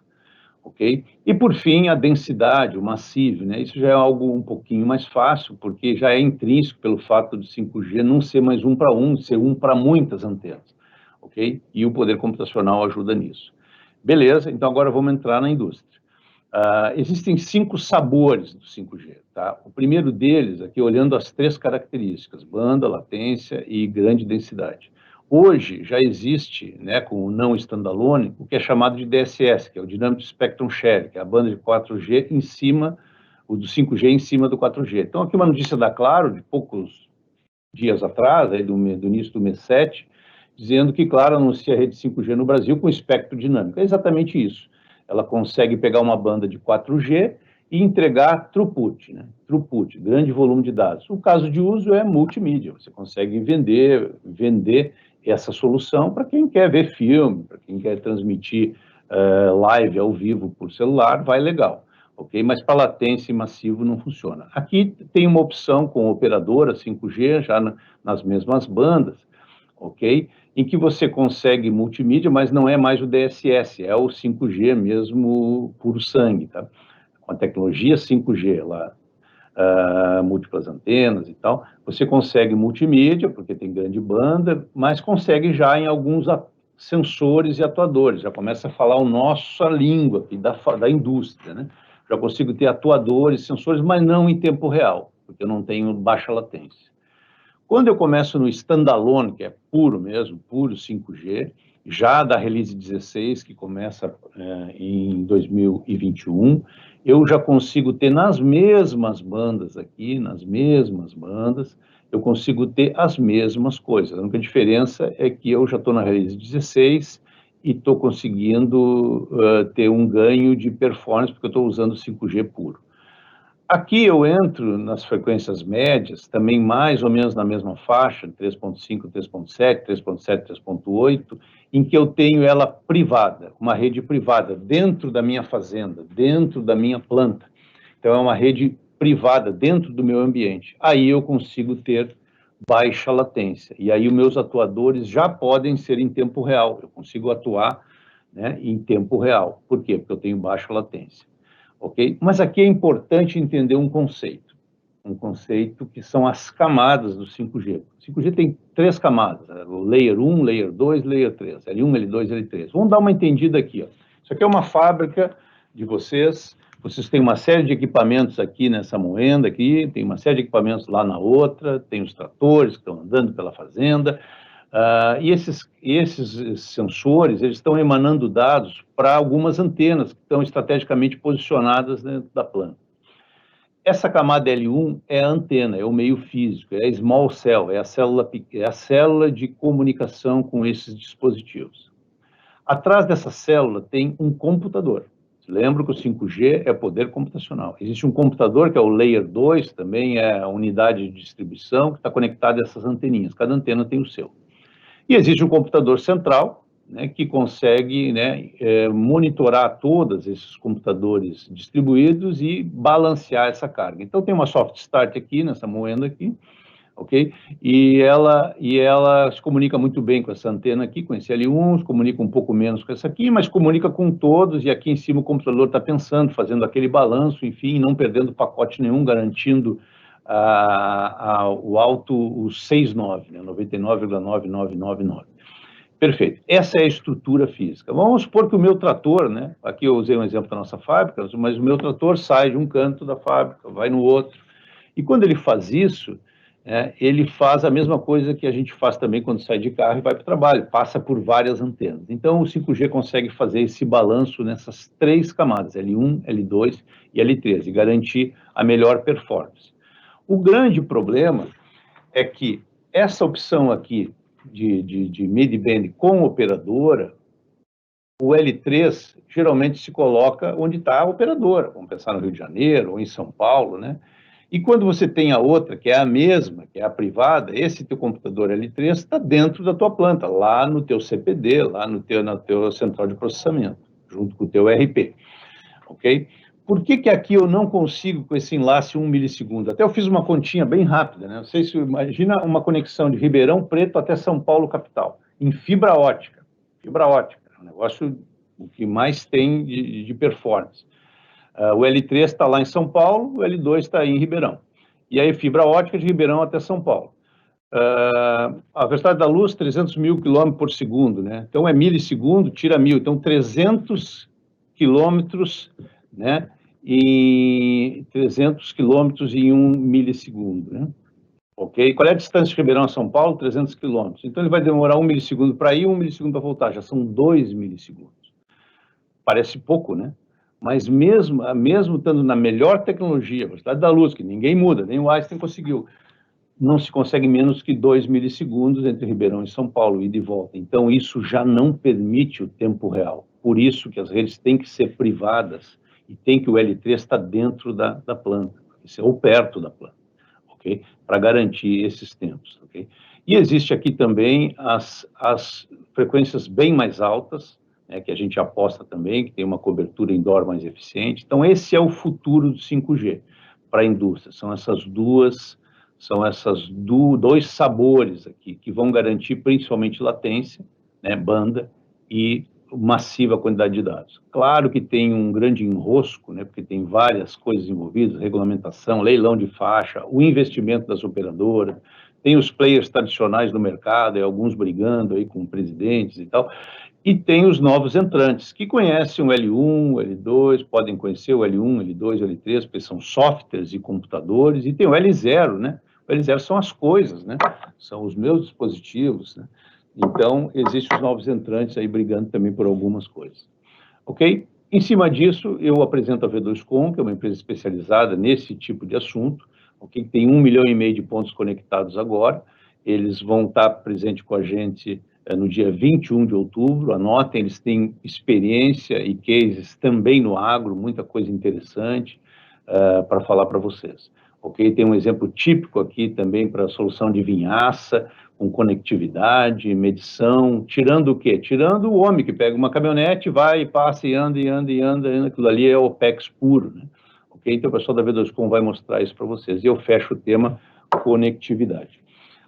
ok? E, por fim, a densidade, o massive, né? Isso já é algo um pouquinho mais fácil, porque já é intrínseco pelo fato do 5G não ser mais 1 para 1, ser 1 para muitas antenas, ok? E o poder computacional ajuda nisso. Beleza, então agora vamos entrar na indústria. Existem 5 sabores do 5G, tá? O primeiro deles, aqui olhando as 3 características, banda, latência e grande densidade. Hoje já existe, né, com o não standalone, o que é chamado de DSS, que é o Dynamic Spectrum Share, que é a banda de 4G em cima, o do 5G em cima do 4G. Então, aqui uma notícia da Claro, de poucos dias atrás, aí do início do mês 7, dizendo que Claro anuncia a rede 5G no Brasil com espectro dinâmico. É exatamente isso. Ela consegue pegar uma banda de 4G e entregar throughput, né? Throughput, grande volume de dados. O caso de uso é multimídia, você consegue vender essa solução para quem quer ver filme, para quem quer transmitir live ao vivo por celular, vai legal, ok? Mas para latência e massivo não funciona. Aqui tem uma opção com operadora 5G, já nas mesmas bandas, ok? Em que você consegue multimídia, mas não é mais o DSS, é o 5G mesmo puro sangue, tá? Com a tecnologia 5G lá, múltiplas antenas e tal, você consegue multimídia, porque tem grande banda, mas consegue já em alguns sensores e atuadores, já começa a falar a nossa língua da indústria, né? Já consigo ter atuadores, sensores, mas não em tempo real, porque eu não tenho baixa latência. Quando eu começo no standalone, que é puro mesmo, puro 5G, já da release 16, que começa em 2021, eu já consigo ter nas mesmas bandas aqui, eu consigo ter as mesmas coisas. A única diferença é que eu já estou na release 16 e estou conseguindo ter um ganho de performance, porque eu estou usando 5G puro. Aqui eu entro nas frequências médias, também mais ou menos na mesma faixa, 3.5, 3.7, 3.7, 3.8, em que eu tenho ela privada, uma rede privada, dentro da minha fazenda, dentro da minha planta. Então, é uma rede privada dentro do meu ambiente. Aí eu consigo ter baixa latência. E aí os meus atuadores já podem ser em tempo real. Eu consigo atuar, né, em tempo real. Por quê? Porque eu tenho baixa latência. Ok? Mas aqui é importante entender um conceito. um conceito que são as camadas do 5G. O 5G tem 3 camadas, o Layer 1, Layer 2, Layer 3, L1, L2, L3. Vamos dar uma entendida aqui, ó. Isso aqui é uma fábrica de vocês têm uma série de equipamentos aqui nessa moenda aqui, tem uma série de equipamentos lá na outra, tem os tratores que estão andando pela fazenda, e esses sensores, eles estão emanando dados para algumas antenas que estão estrategicamente posicionadas dentro da planta. Essa camada L1 é a antena, é o meio físico, é a small cell, é a célula de comunicação com esses dispositivos. Atrás dessa célula tem um computador. Lembro que o 5G é poder computacional. Existe um computador que é o Layer 2, também é a unidade de distribuição, que está conectada a essas anteninhas. Cada antena tem o seu. E existe um computador central, né, que consegue, né, monitorar todos esses computadores distribuídos e balancear essa carga. Então, tem uma soft start aqui, nessa moenda aqui, ok? E ela se comunica muito bem com essa antena aqui, com esse L1, se comunica um pouco menos com essa aqui, mas comunica com todos, e aqui em cima o computador está pensando, fazendo aquele balanço, enfim, não perdendo pacote nenhum, garantindo o 6.9, né, 99,9999. Perfeito. Essa é a estrutura física. Vamos supor que o meu trator, né, aqui eu usei um exemplo da nossa fábrica, mas o meu trator sai de um canto da fábrica, vai no outro, e quando ele faz isso, ele faz a mesma coisa que a gente faz também quando sai de carro e vai para o trabalho, passa por várias antenas. Então, o 5G consegue fazer esse balanço nessas 3 camadas, L1, L2 e L3, e garantir a melhor performance. O grande problema é que essa opção aqui de mid-band com operadora, o L3 geralmente se coloca onde está a operadora, vamos pensar no Rio de Janeiro ou em São Paulo, né? E quando você tem a outra, que é a mesma, que é a privada, esse teu computador L3 está dentro da tua planta, lá no teu CPD, lá na teu central de processamento, junto com o teu RP, ok? Por que aqui eu não consigo com esse enlace 1 milissegundo? Até eu fiz uma continha bem rápida, né? Não sei se imagina uma conexão de Ribeirão Preto até São Paulo, capital, em fibra ótica. Fibra ótica, é um negócio o que mais tem de performance. O L3 está lá em São Paulo, o L2 está aí em Ribeirão. E aí fibra ótica de Ribeirão até São Paulo. A velocidade da luz, 300 mil quilômetros por segundo, né? Então é milissegundo, tira 1000. Então 300 quilômetros, né? Em 300 quilômetros em 1 milissegundo, né? Ok? Qual é a distância de Ribeirão a São Paulo? 300 quilômetros. Então ele vai demorar 1 milissegundo para ir e 1 milissegundo para voltar. Já são 2 milissegundos. Parece pouco, né? Mas mesmo estando na melhor tecnologia, a velocidade da luz, que ninguém muda, nem o Einstein conseguiu, não se consegue menos que 2 milissegundos entre Ribeirão e São Paulo, ida e volta. Então isso já não permite o tempo real. Por isso que as redes têm que ser privadas, e tem que o L3 estar dentro da planta, ou perto da planta, ok? Para garantir esses tempos, ok? E existe aqui também as frequências bem mais altas, né, que a gente aposta também, que tem uma cobertura indoor mais eficiente. Então, esse é o futuro do 5G para a indústria. São essas dois sabores aqui, que vão garantir principalmente latência, né, banda, e massiva quantidade de dados. Claro que tem um grande enrosco, né, porque tem várias coisas envolvidas, regulamentação, leilão de faixa, o investimento das operadoras, tem os players tradicionais do mercado, e alguns brigando aí com presidentes e tal, e tem os novos entrantes, que conhecem o L1, o L2, podem conhecer o L1, L2, L3, porque são softwares e computadores, e tem o L0, né? O L0 são as coisas, né? São os meus dispositivos, né? Então, existem os novos entrantes aí brigando também por algumas coisas. Ok? Em cima disso, eu apresento a V2Com, que é uma empresa especializada nesse tipo de assunto, ok? Tem 1,5 milhão de pontos conectados agora. Eles vão estar presentes com a gente no dia 21 de outubro. Anotem, eles têm experiência e cases também no agro, muita coisa interessante para falar para vocês. Ok? Tem um exemplo típico aqui também para a solução de vinhaça, com conectividade, medição, tirando o quê? Tirando o homem que pega uma caminhonete, vai e passa e anda, aquilo ali é OPEX puro, né? Ok? Então o pessoal da V2Com vai mostrar isso para vocês. E eu fecho o tema conectividade,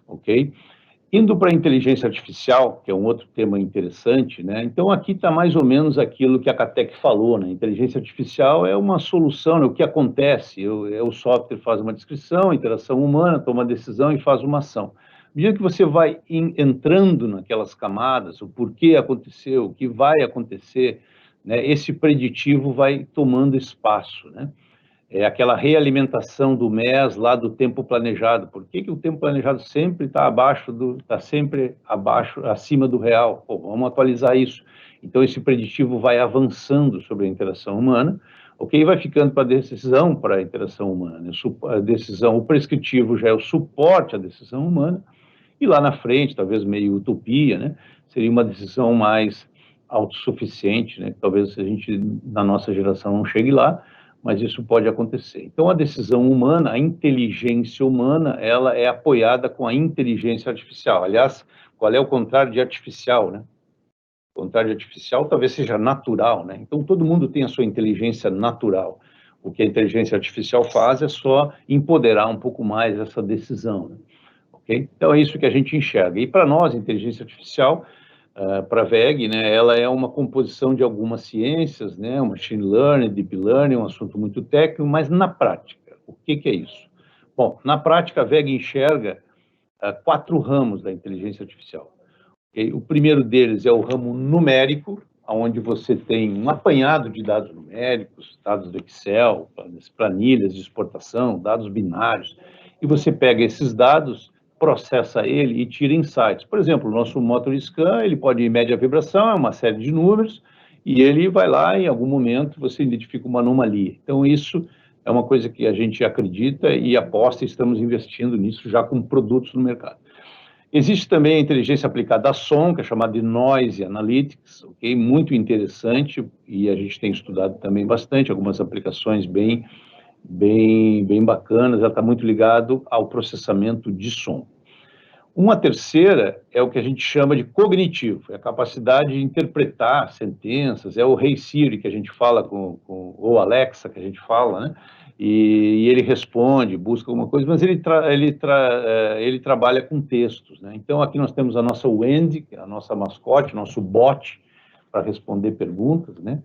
ok? Indo para a inteligência artificial, que é um outro tema interessante, né? Então, aqui está mais ou menos aquilo que a Catec falou, né? Inteligência artificial é uma solução, né? O que acontece? O software faz uma descrição, a interação humana toma uma decisão e faz uma ação. À medida que você vai entrando naquelas camadas, o porquê aconteceu, o que vai acontecer, né? Esse preditivo vai tomando espaço, né? É aquela realimentação do MES lá do tempo planejado. Por que o tempo planejado sempre está sempre abaixo, acima do real? Pô, vamos atualizar isso. Então, esse preditivo vai avançando sobre a interação humana, ok? Vai ficando para a decisão para a interação humana. Né? A decisão, o prescritivo já é o suporte à decisão humana, e lá na frente, talvez meio utopia, né? Seria uma decisão mais autossuficiente, né? Talvez a gente, na nossa geração, não chegue lá, mas isso pode acontecer. Então, a decisão humana, a inteligência humana, ela é apoiada com a inteligência artificial. Aliás, qual é o contrário de artificial, né? O contrário de artificial talvez seja natural, né? Então, todo mundo tem a sua inteligência natural. O que a inteligência artificial faz é só empoderar um pouco mais essa decisão, né? Okay? Então, é isso que a gente enxerga. E para nós, inteligência artificial, para a VEG, né, ela é uma composição de algumas ciências, né, machine learning, deep learning, um assunto muito técnico, mas na prática, o que é isso? Bom, na prática, a VEG enxerga 4 ramos da inteligência artificial. Okay? O primeiro deles é o ramo numérico, onde você tem um apanhado de dados numéricos, dados do Excel, planilhas de exportação, dados binários, e você pega esses dados, processa ele e tira insights. Por exemplo, o nosso motor scan, ele pode medir a vibração, é uma série de números, e ele vai lá, em algum momento, você identifica uma anomalia. Então, isso é uma coisa que a gente acredita e aposta, e estamos investindo nisso já com produtos no mercado. Existe também a inteligência aplicada a som, que é chamada de Noise Analytics, okay? Muito interessante, e a gente tem estudado também bastante, algumas aplicações bem bacanas, ela está muito ligado ao processamento de som. Uma terceira é o que a gente chama de cognitivo, é a capacidade de interpretar sentenças, é o Hey Siri que a gente fala ou Alexa que a gente fala, né? E ele responde, busca alguma coisa, mas ele trabalha com textos, né? Então, aqui nós temos a nossa Wendy, que é a nossa mascote, nosso bot, para responder perguntas, né?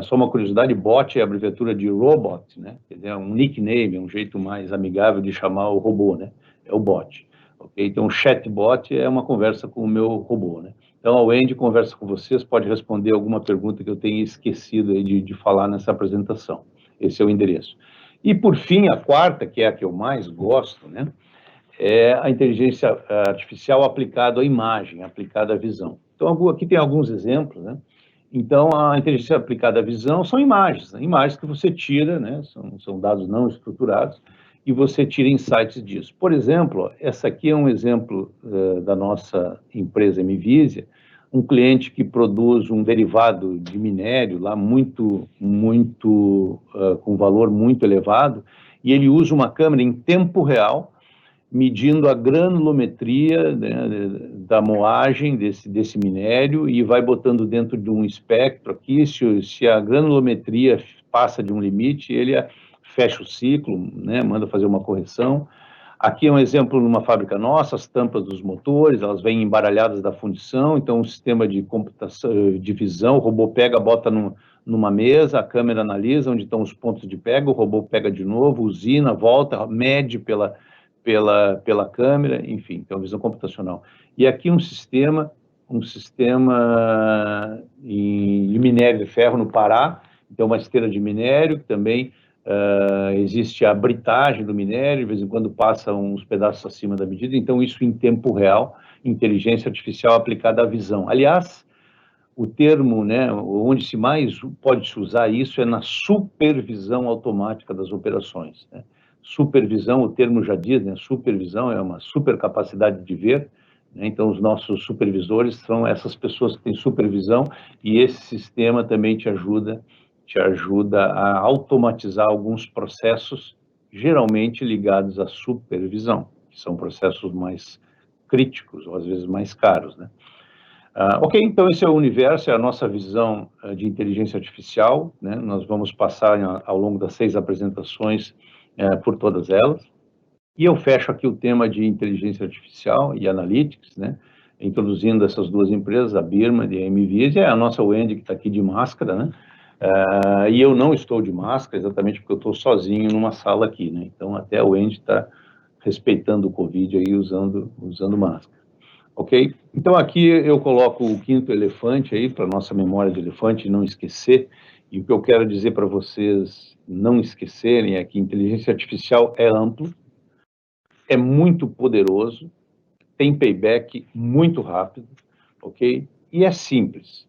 Só uma curiosidade, bot é a abreviatura de robot, né? É um nickname, um jeito mais amigável de chamar o robô, né? É o bot. Okay? Então, o chatbot é uma conversa com o meu robô, né? Então, a Wendy conversa com vocês, pode responder alguma pergunta que eu tenha esquecido aí de falar nessa apresentação. Esse é o endereço. E, por fim, a quarta, que é a que eu mais gosto, né? É a inteligência artificial aplicada à imagem, aplicada à visão. Então, aqui tem alguns exemplos, né? Então, a inteligência aplicada à visão são imagens, né? Imagens que você tira, né? São dados não estruturados, e você tira insights disso. Por exemplo, essa aqui é um exemplo da nossa empresa Mvisia, um cliente que produz um derivado de minério lá com valor muito elevado, e ele usa uma câmera em tempo real, medindo a granulometria, né, da moagem desse minério e vai botando dentro de um espectro aqui, se a granulometria passa de um limite, ele fecha o ciclo, né, manda fazer uma correção. Aqui é um exemplo numa fábrica nossa, as tampas dos motores, elas vêm embaralhadas da fundição, então um sistema de computação, de visão, o robô pega, bota numa mesa, a câmera analisa onde estão os pontos de pega, o robô pega de novo, usina, volta, mede pela câmera, enfim, então visão computacional. E aqui um sistema de minério de ferro no Pará, então uma esteira de minério, que também existe a britagem do minério, de vez em quando passa uns pedaços acima da medida, então isso em tempo real, inteligência artificial aplicada à visão. Aliás, o termo, né, onde mais pode se usar isso é na supervisão automática das operações, né? Supervisão, o termo já diz, né, supervisão é uma supercapacidade de ver, né? Então os nossos supervisores são essas pessoas que têm supervisão e esse sistema também te ajuda a automatizar alguns processos, geralmente ligados à supervisão, que são processos mais críticos ou às vezes mais caros, né? Ok, então esse é o universo, é a nossa visão de inteligência artificial, né? Nós vamos passar ao longo das 6 apresentações por todas elas. E eu fecho aqui o tema de inteligência artificial e analytics, né? Introduzindo essas duas empresas, a Birma e a MViz, e a nossa Wendy, que está aqui de máscara, né? E eu não estou de máscara, exatamente porque eu estou sozinho numa sala aqui, né? Então, até a Wendy está respeitando o Covid aí, usando máscara. Ok? Então, aqui eu coloco o quinto elefante aí, para nossa memória de elefante não esquecer, e o que eu quero dizer para vocês não esquecerem é que inteligência artificial é amplo, é muito poderoso, tem payback muito rápido, ok? E é simples,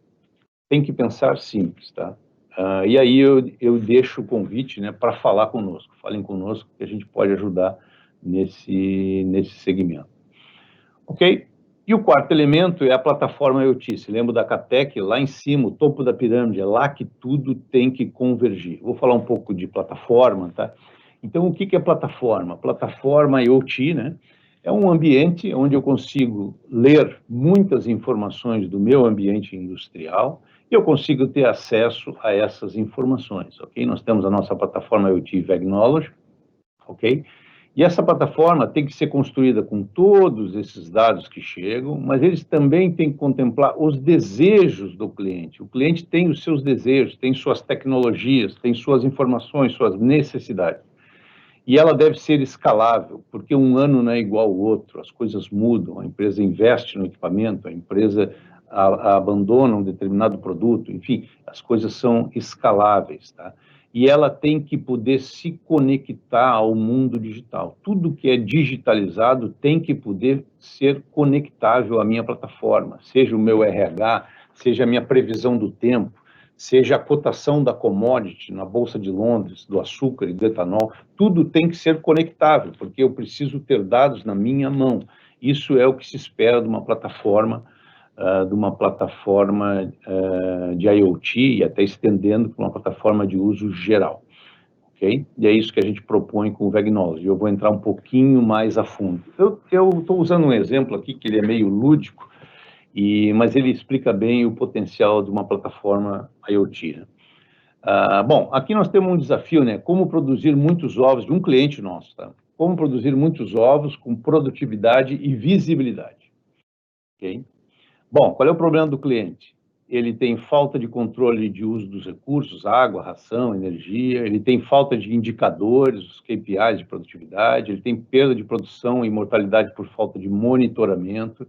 tem que pensar simples, tá? E aí eu deixo o convite, né, para falar conosco, falem conosco que a gente pode ajudar nesse segmento, ok? E o quarto elemento é a plataforma IoT, se lembra da Catec, lá em cima, o topo da pirâmide, é lá que tudo tem que convergir. Vou falar um pouco de plataforma, tá? Então, o que é plataforma? Plataforma IoT, né? É um ambiente onde eu consigo ler muitas informações do meu ambiente industrial e eu consigo ter acesso a essas informações, ok? Nós temos a nossa plataforma IoT Vegnology, ok? E essa plataforma tem que ser construída com todos esses dados que chegam, mas eles também têm que contemplar os desejos do cliente. O cliente tem os seus desejos, tem suas tecnologias, tem suas informações, suas necessidades. E ela deve ser escalável, porque um ano não é igual ao outro, as coisas mudam, a empresa investe no equipamento, a empresa abandona um determinado produto, enfim, as coisas são escaláveis, tá? E ela tem que poder se conectar ao mundo digital. Tudo que é digitalizado tem que poder ser conectável à minha plataforma, seja o meu RH, seja a minha previsão do tempo, seja a cotação da commodity na Bolsa de Londres, do açúcar e do etanol, tudo tem que ser conectável, porque eu preciso ter dados na minha mão. Isso é o que se espera de uma plataforma, de IoT e até estendendo para uma plataforma de uso geral, ok? E é isso que a gente propõe com o Vegnology. Eu vou entrar um pouquinho mais a fundo. Eu estou usando um exemplo aqui que ele é meio lúdico, mas ele explica bem o potencial de uma plataforma IoT, né? Bom, aqui nós temos um desafio, né? Como produzir muitos ovos de um cliente nosso, tá? Como produzir muitos ovos com produtividade e visibilidade, ok? Bom, qual é o problema do cliente? Ele tem falta de controle de uso dos recursos, água, ração, energia, ele tem falta de indicadores, os KPIs de produtividade, ele tem perda de produção e mortalidade por falta de monitoramento.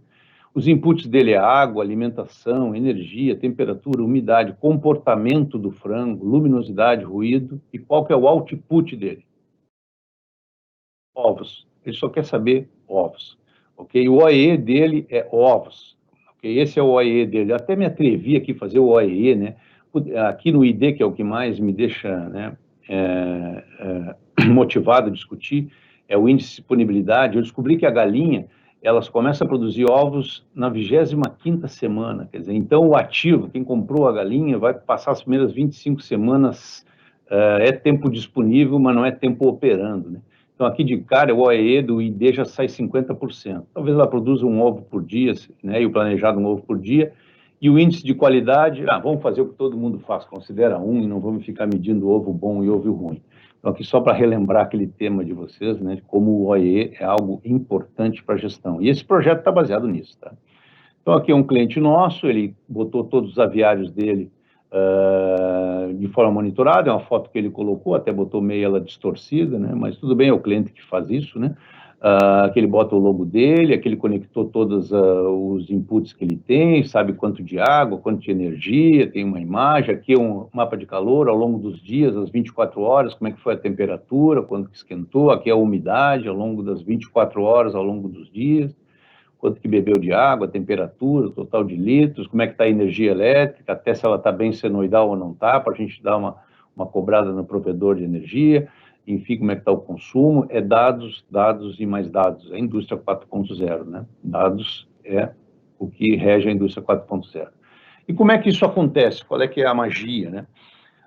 Os inputs dele é água, alimentação, energia, temperatura, umidade, comportamento do frango, luminosidade, ruído. E qual que é o output dele? Ovos. Ele só quer saber ovos. Ok? O OEE dele é ovos. Ok? Esse é o OEE dele. Eu até me atrevi aqui a fazer o OEE, né? Aqui no ID, que é o que mais me deixa, né, motivado a discutir, é o índice de disponibilidade. Eu descobri que a galinha, elas começam a produzir ovos na 25ª semana, quer dizer, então o ativo, quem comprou a galinha, vai passar as primeiras 25 semanas, é tempo disponível, mas não é tempo operando, né? Então, aqui de cara, o OEE do ID já sai 50%. Talvez ela produza um ovo por dia, né, e o planejado um ovo por dia, e o índice de qualidade, vamos fazer o que todo mundo faz, considera e não vamos ficar medindo ovo bom e ovo ruim. Então, aqui só para relembrar aquele tema de vocês, né, de como o OEE é algo importante para a gestão. E esse projeto está baseado nisso, tá? Então, aqui é um cliente nosso, ele botou todos os aviários dele de forma monitorada, é uma foto que ele colocou, até botou meio ela distorcida, né? Mas tudo bem, é o cliente que faz isso, né? Que ele bota o logo dele, que ele conectou todos os inputs que ele tem, sabe quanto de água, quanto de energia, tem uma imagem, aqui é um mapa de calor ao longo dos dias, às 24 horas, como é que foi a temperatura, quanto que esquentou, aqui é a umidade ao longo das 24 horas, ao longo dos dias, quanto que bebeu de água, a temperatura, o total de litros, como é que está a energia elétrica, até se ela está bem senoidal ou não está, para a gente dar uma cobrada no provedor de energia, enfim, como é que está o consumo, é dados, dados e mais dados, é a indústria 4.0, né? Dados é o que rege a indústria 4.0. E como é que isso acontece? Qual é que é a magia, né?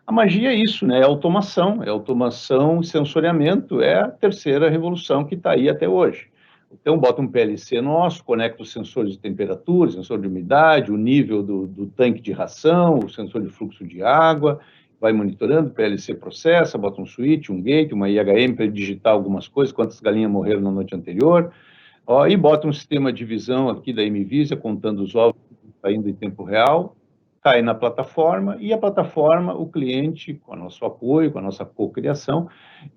A magia é isso, né? É automação e sensoriamento, é a terceira revolução que está aí até hoje. Então, bota um PLC nosso, conecta os sensores de temperatura, sensor de umidade, o nível do tanque de ração, o sensor de fluxo de água, vai monitorando, PLC processa, bota um switch, um gate, uma IHM para digitar algumas coisas, quantas galinhas morreram na noite anterior, e bota um sistema de visão aqui da MVisa, contando os ovos saindo em tempo real, cai na plataforma, e a plataforma, o cliente, com o nosso apoio, com a nossa cocriação,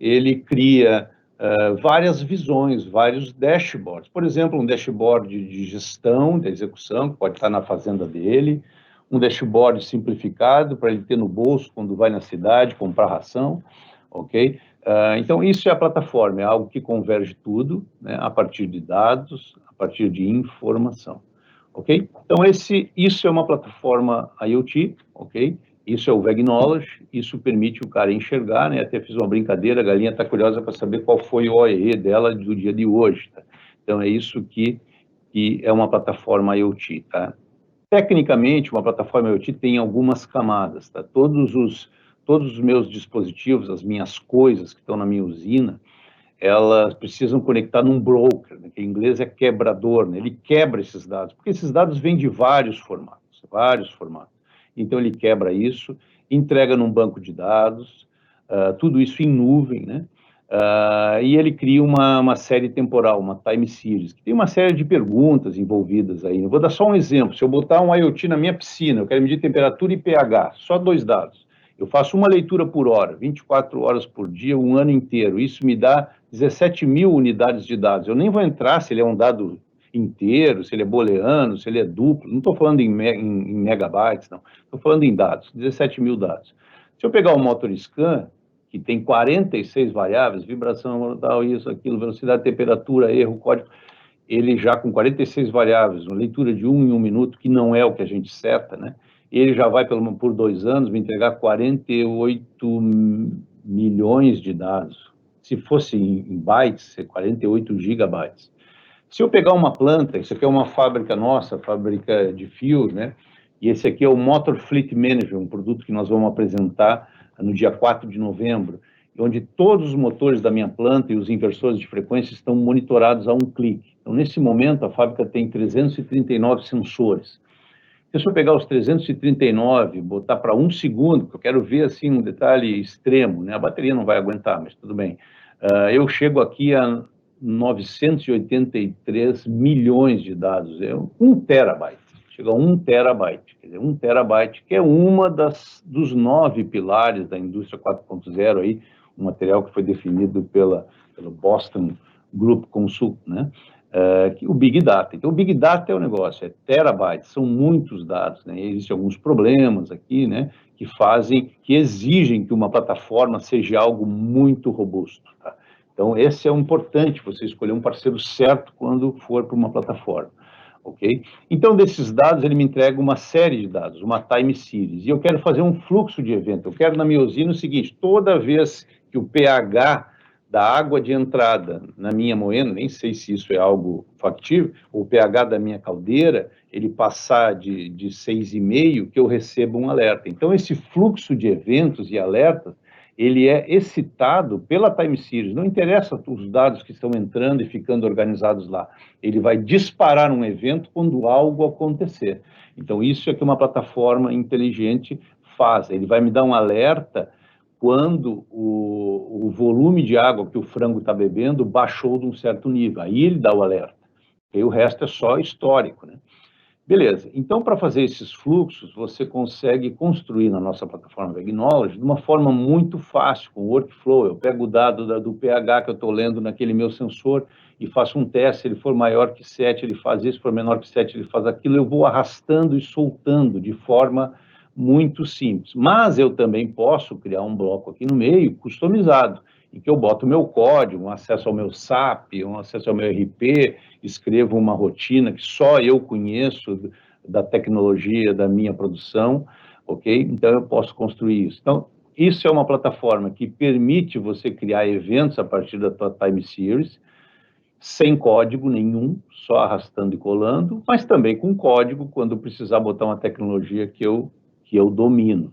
ele cria várias visões, vários dashboards. Por exemplo, um dashboard de gestão, da execução, que pode estar na fazenda dele, um dashboard simplificado para ele ter no bolso quando vai na cidade comprar ração, ok? Então, isso é a plataforma, é algo que converge tudo, né, a partir de dados, a partir de informação, ok? Então, isso é uma plataforma IoT, ok? Isso é o VEG Knowledge, isso permite o cara enxergar, né? Até fiz uma brincadeira, a galinha está curiosa para saber qual foi o OEE dela do dia de hoje, tá? Então, é isso que é uma plataforma IoT, tá? Tecnicamente, uma plataforma IoT tem algumas camadas, tá? Todos os meus dispositivos, as minhas coisas que estão na minha usina, elas precisam conectar num broker, né, que em inglês é quebrador, né? Ele quebra esses dados, porque esses dados vêm de vários formatos. Então, ele quebra isso, entrega num banco de dados, tudo isso em nuvem, né? E ele cria uma série temporal, uma time series, que tem uma série de perguntas envolvidas aí. Eu vou dar só um exemplo. Se eu botar um IoT na minha piscina, eu quero medir temperatura e pH, só 2 dados. Eu faço uma leitura por hora, 24 horas por dia, um ano inteiro. Isso me dá 17 mil unidades de dados. Eu nem vou entrar se ele é um dado inteiro, se ele é booleano, se ele é duplo. Não estou falando em megabytes, não. Estou falando em dados, 17 mil dados. Se eu pegar o MotorScan, que tem 46 variáveis, vibração modal, isso, aquilo, velocidade, temperatura, erro, código, ele já com 46 variáveis, uma leitura de 1 em 1 minuto, que não é o que a gente seta, né? Ele já vai por 2 anos me entregar 48 milhões de dados. Se fosse em bytes, 48 gigabytes. Se eu pegar uma planta, isso aqui é uma fábrica nossa, fábrica de fios, né? E esse aqui é o Motor Fleet Manager, um produto que nós vamos apresentar no dia 4 de novembro, onde todos os motores da minha planta e os inversores de frequência estão monitorados a um clique. Então, nesse momento, a fábrica tem 339 sensores. Se eu pegar os 339, botar para 1 segundo, que eu quero ver assim um detalhe extremo, né? A bateria não vai aguentar, mas tudo bem. Eu chego aqui a 983 milhões de dados, é 1 terabyte. Chega a 1 terabyte, quer dizer, 1 terabyte, que é uma dos 9 pilares da indústria 4.0 aí, um material que foi definido pelo Boston Group Consult, né? O Big Data. Então, o Big Data é o negócio, é terabytes, são muitos dados, né? Existem alguns problemas aqui, né, que exigem que uma plataforma seja algo muito robusto, tá? Então, esse é importante, você escolher um parceiro certo quando for para uma plataforma, ok? Então, desses dados, ele me entrega uma série de dados, uma time series, e eu quero fazer um fluxo de evento. Eu quero na minha usina o seguinte: toda vez que o pH da água de entrada na minha moenda, nem sei se isso é algo factível, o pH da minha caldeira, ele passar de 6,5, que eu recebo um alerta. Então, esse fluxo de eventos e alertas, ele é excitado pela time series, não interessa os dados que estão entrando e ficando organizados lá, ele vai disparar um evento quando algo acontecer. Então, isso é que uma plataforma inteligente faz, ele vai me dar um alerta quando o volume de água que o frango está bebendo baixou de um certo nível, aí ele dá o alerta, e o resto é só histórico, né? Beleza, então para fazer esses fluxos, você consegue construir na nossa plataforma VEG Knowledge de uma forma muito fácil, com workflow. Eu pego o dado do pH que eu estou lendo naquele meu sensor e faço um teste, se ele for maior que 7, ele faz isso, se for menor que 7, ele faz aquilo, eu vou arrastando e soltando de forma muito simples. Mas eu também posso criar um bloco aqui no meio, customizado, em que eu boto o meu código, um acesso ao meu SAP, um acesso ao meu RP, escrevo uma rotina que só eu conheço da tecnologia da minha produção, ok? Então, eu posso construir isso. Então, isso é uma plataforma que permite você criar eventos a partir da tua time series, sem código nenhum, só arrastando e colando, mas também com código, quando precisar botar uma tecnologia que eu domino.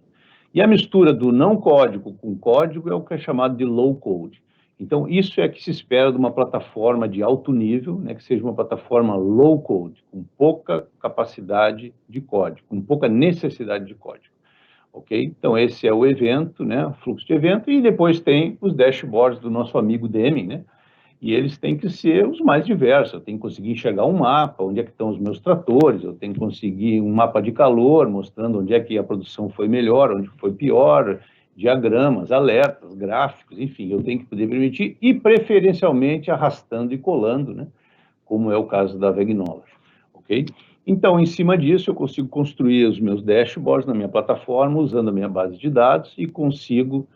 E a mistura do não código com código é o que é chamado de low code. Então, isso é que se espera de uma plataforma de alto nível, né, que seja uma plataforma low code, com pouca capacidade de código, com pouca necessidade de código. ok? Então, esse é o evento, né, o fluxo de evento, e depois tem os dashboards do nosso amigo Deming, né? E eles têm que ser os mais diversos. Eu tenho que conseguir enxergar um mapa, onde é que estão os meus tratores, eu tenho que conseguir um mapa de calor, mostrando onde é que a produção foi melhor, onde foi pior, diagramas, alertas, gráficos, enfim, eu tenho que poder permitir, e preferencialmente arrastando e colando, né? Como é o caso da WEG Knowledge, ok? Então, em cima disso, eu consigo construir os meus dashboards na minha plataforma, usando a minha base de dados, e consigo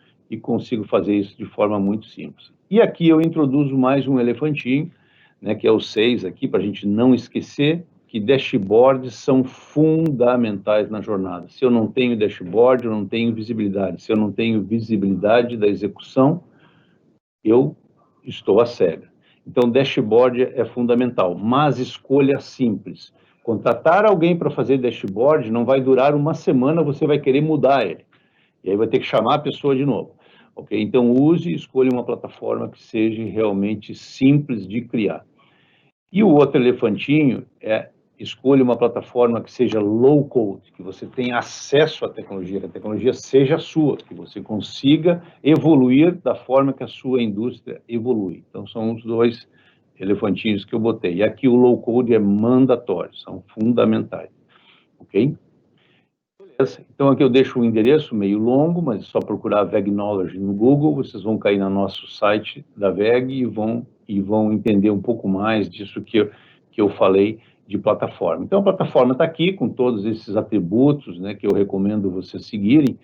fazer isso de forma muito simples. E aqui eu introduzo mais um elefantinho, né, que é o 6 aqui, para a gente não esquecer que dashboards são fundamentais na jornada. Se eu não tenho dashboard, eu não tenho visibilidade. Se eu não tenho visibilidade da execução, eu estou à cega. Então, dashboard é fundamental, mas escolha simples. Contratar alguém para fazer dashboard não vai durar uma semana, você vai querer mudar ele. E aí vai ter que chamar a pessoa de novo. Ok? Então, use e escolha uma plataforma que seja realmente simples de criar. E o outro elefantinho é escolha uma plataforma que seja low code, que você tenha acesso à tecnologia, que a tecnologia seja sua, que você consiga evoluir da forma que a sua indústria evolui. Então, são os dois elefantinhos que eu botei. E aqui o low code é mandatório, são fundamentais. Ok? Beleza. Então, aqui eu deixo um endereço meio longo, mas é só procurar WEG Knowledge no Google, vocês vão cair no nosso site da WEG e vão entender um pouco mais disso que eu falei de plataforma. Então, a plataforma está aqui com todos esses atributos, né, que eu recomendo vocês seguirem,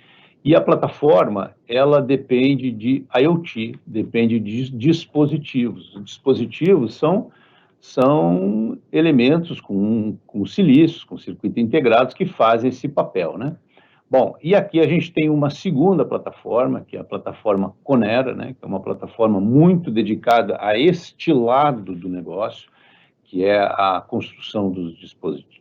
e a plataforma, ela depende de IoT, depende de dispositivos. Os dispositivos são elementos com silícios, com circuitos integrados que fazem esse papel, né? Bom, e aqui a gente tem uma segunda plataforma, que é a plataforma Conera, né? Que é uma plataforma muito dedicada a este lado do negócio, que é a construção dos dispositivos,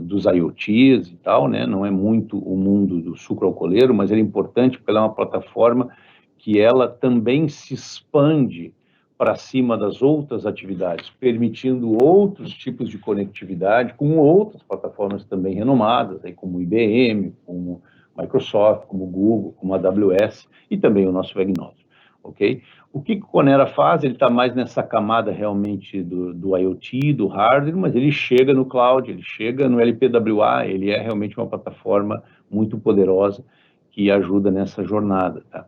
dos IoTs e tal, né? Não é muito o mundo do sucroalcooleiro, mas ela é importante porque ela é uma plataforma que ela também se expande para cima das outras atividades, permitindo outros tipos de conectividade com outras plataformas também renomadas, aí como IBM, como Microsoft, como Google, como AWS e também o nosso WEG Knowledge, ok? O que o Conera faz? Ele está mais nessa camada realmente do IoT, do hardware, mas ele chega no cloud, ele chega no LPWA, ele é realmente uma plataforma muito poderosa que ajuda nessa jornada, tá?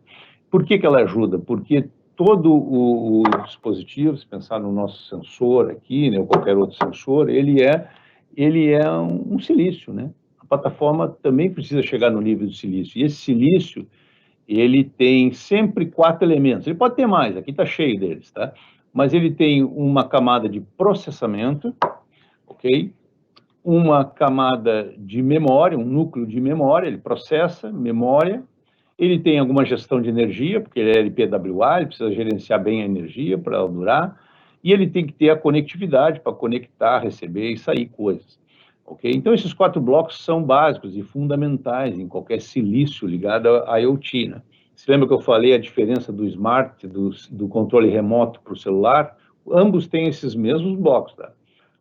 Por que ela ajuda? Porque todo o dispositivo, se pensar no nosso sensor aqui, né, ou qualquer outro sensor, ele é um silício, né? A plataforma também precisa chegar no nível do silício, e esse silício, ele tem sempre 4 elementos, ele pode ter mais, aqui está cheio deles, tá? Mas ele tem uma camada de processamento, ok? Uma camada de memória, um núcleo de memória, ele processa memória, ele tem alguma gestão de energia, porque ele é LPWA, ele precisa gerenciar bem a energia para ela durar, e ele tem que ter a conectividade para conectar, receber e sair coisas. Ok? Então, esses 4 blocos são básicos e fundamentais em qualquer silício ligado a IoT, né? Você lembra que eu falei a diferença do smart, do controle remoto para o celular? Ambos têm esses mesmos blocos, tá?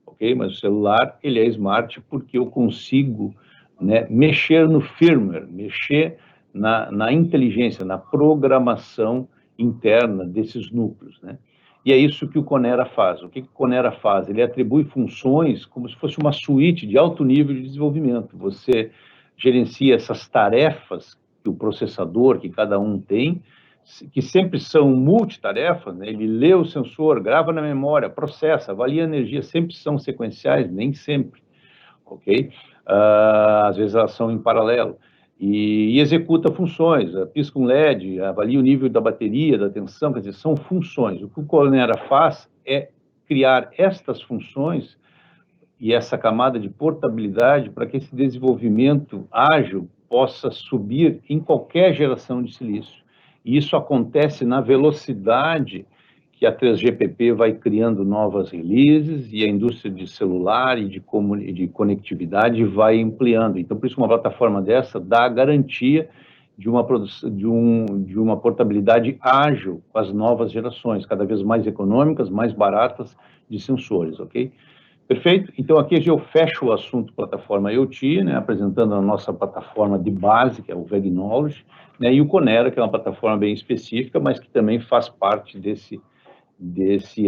Ok? Mas o celular, ele é smart porque eu consigo, né, mexer no firmware, mexer na inteligência, na programação interna desses núcleos, né? E é isso que o Conera faz. O que o Conera faz? Ele atribui funções como se fosse uma suíte de alto nível de desenvolvimento. Você gerencia essas tarefas que o processador, que cada um tem, que sempre são multitarefas, né? Ele lê o sensor, grava na memória, processa, avalia a energia, sempre são sequenciais, nem sempre, ok? Às vezes elas são em paralelo. E executa funções, pisca um LED, avalia o nível da bateria, da tensão, quer dizer, são funções. O que o Conera faz é criar estas funções e essa camada de portabilidade para que esse desenvolvimento ágil possa subir em qualquer geração de silício. E isso acontece na velocidade que a 3GPP vai criando novas releases e a indústria de celular e de conectividade vai ampliando. Então, por isso, uma plataforma dessa dá a garantia de uma portabilidade ágil com as novas gerações, cada vez mais econômicas, mais baratas de sensores, ok? Perfeito? Então, aqui eu fecho o assunto plataforma IoT, né, apresentando a nossa plataforma de base, que é o VEG Knowledge, né, e o Conera, que é uma plataforma bem específica, mas que também faz parte desse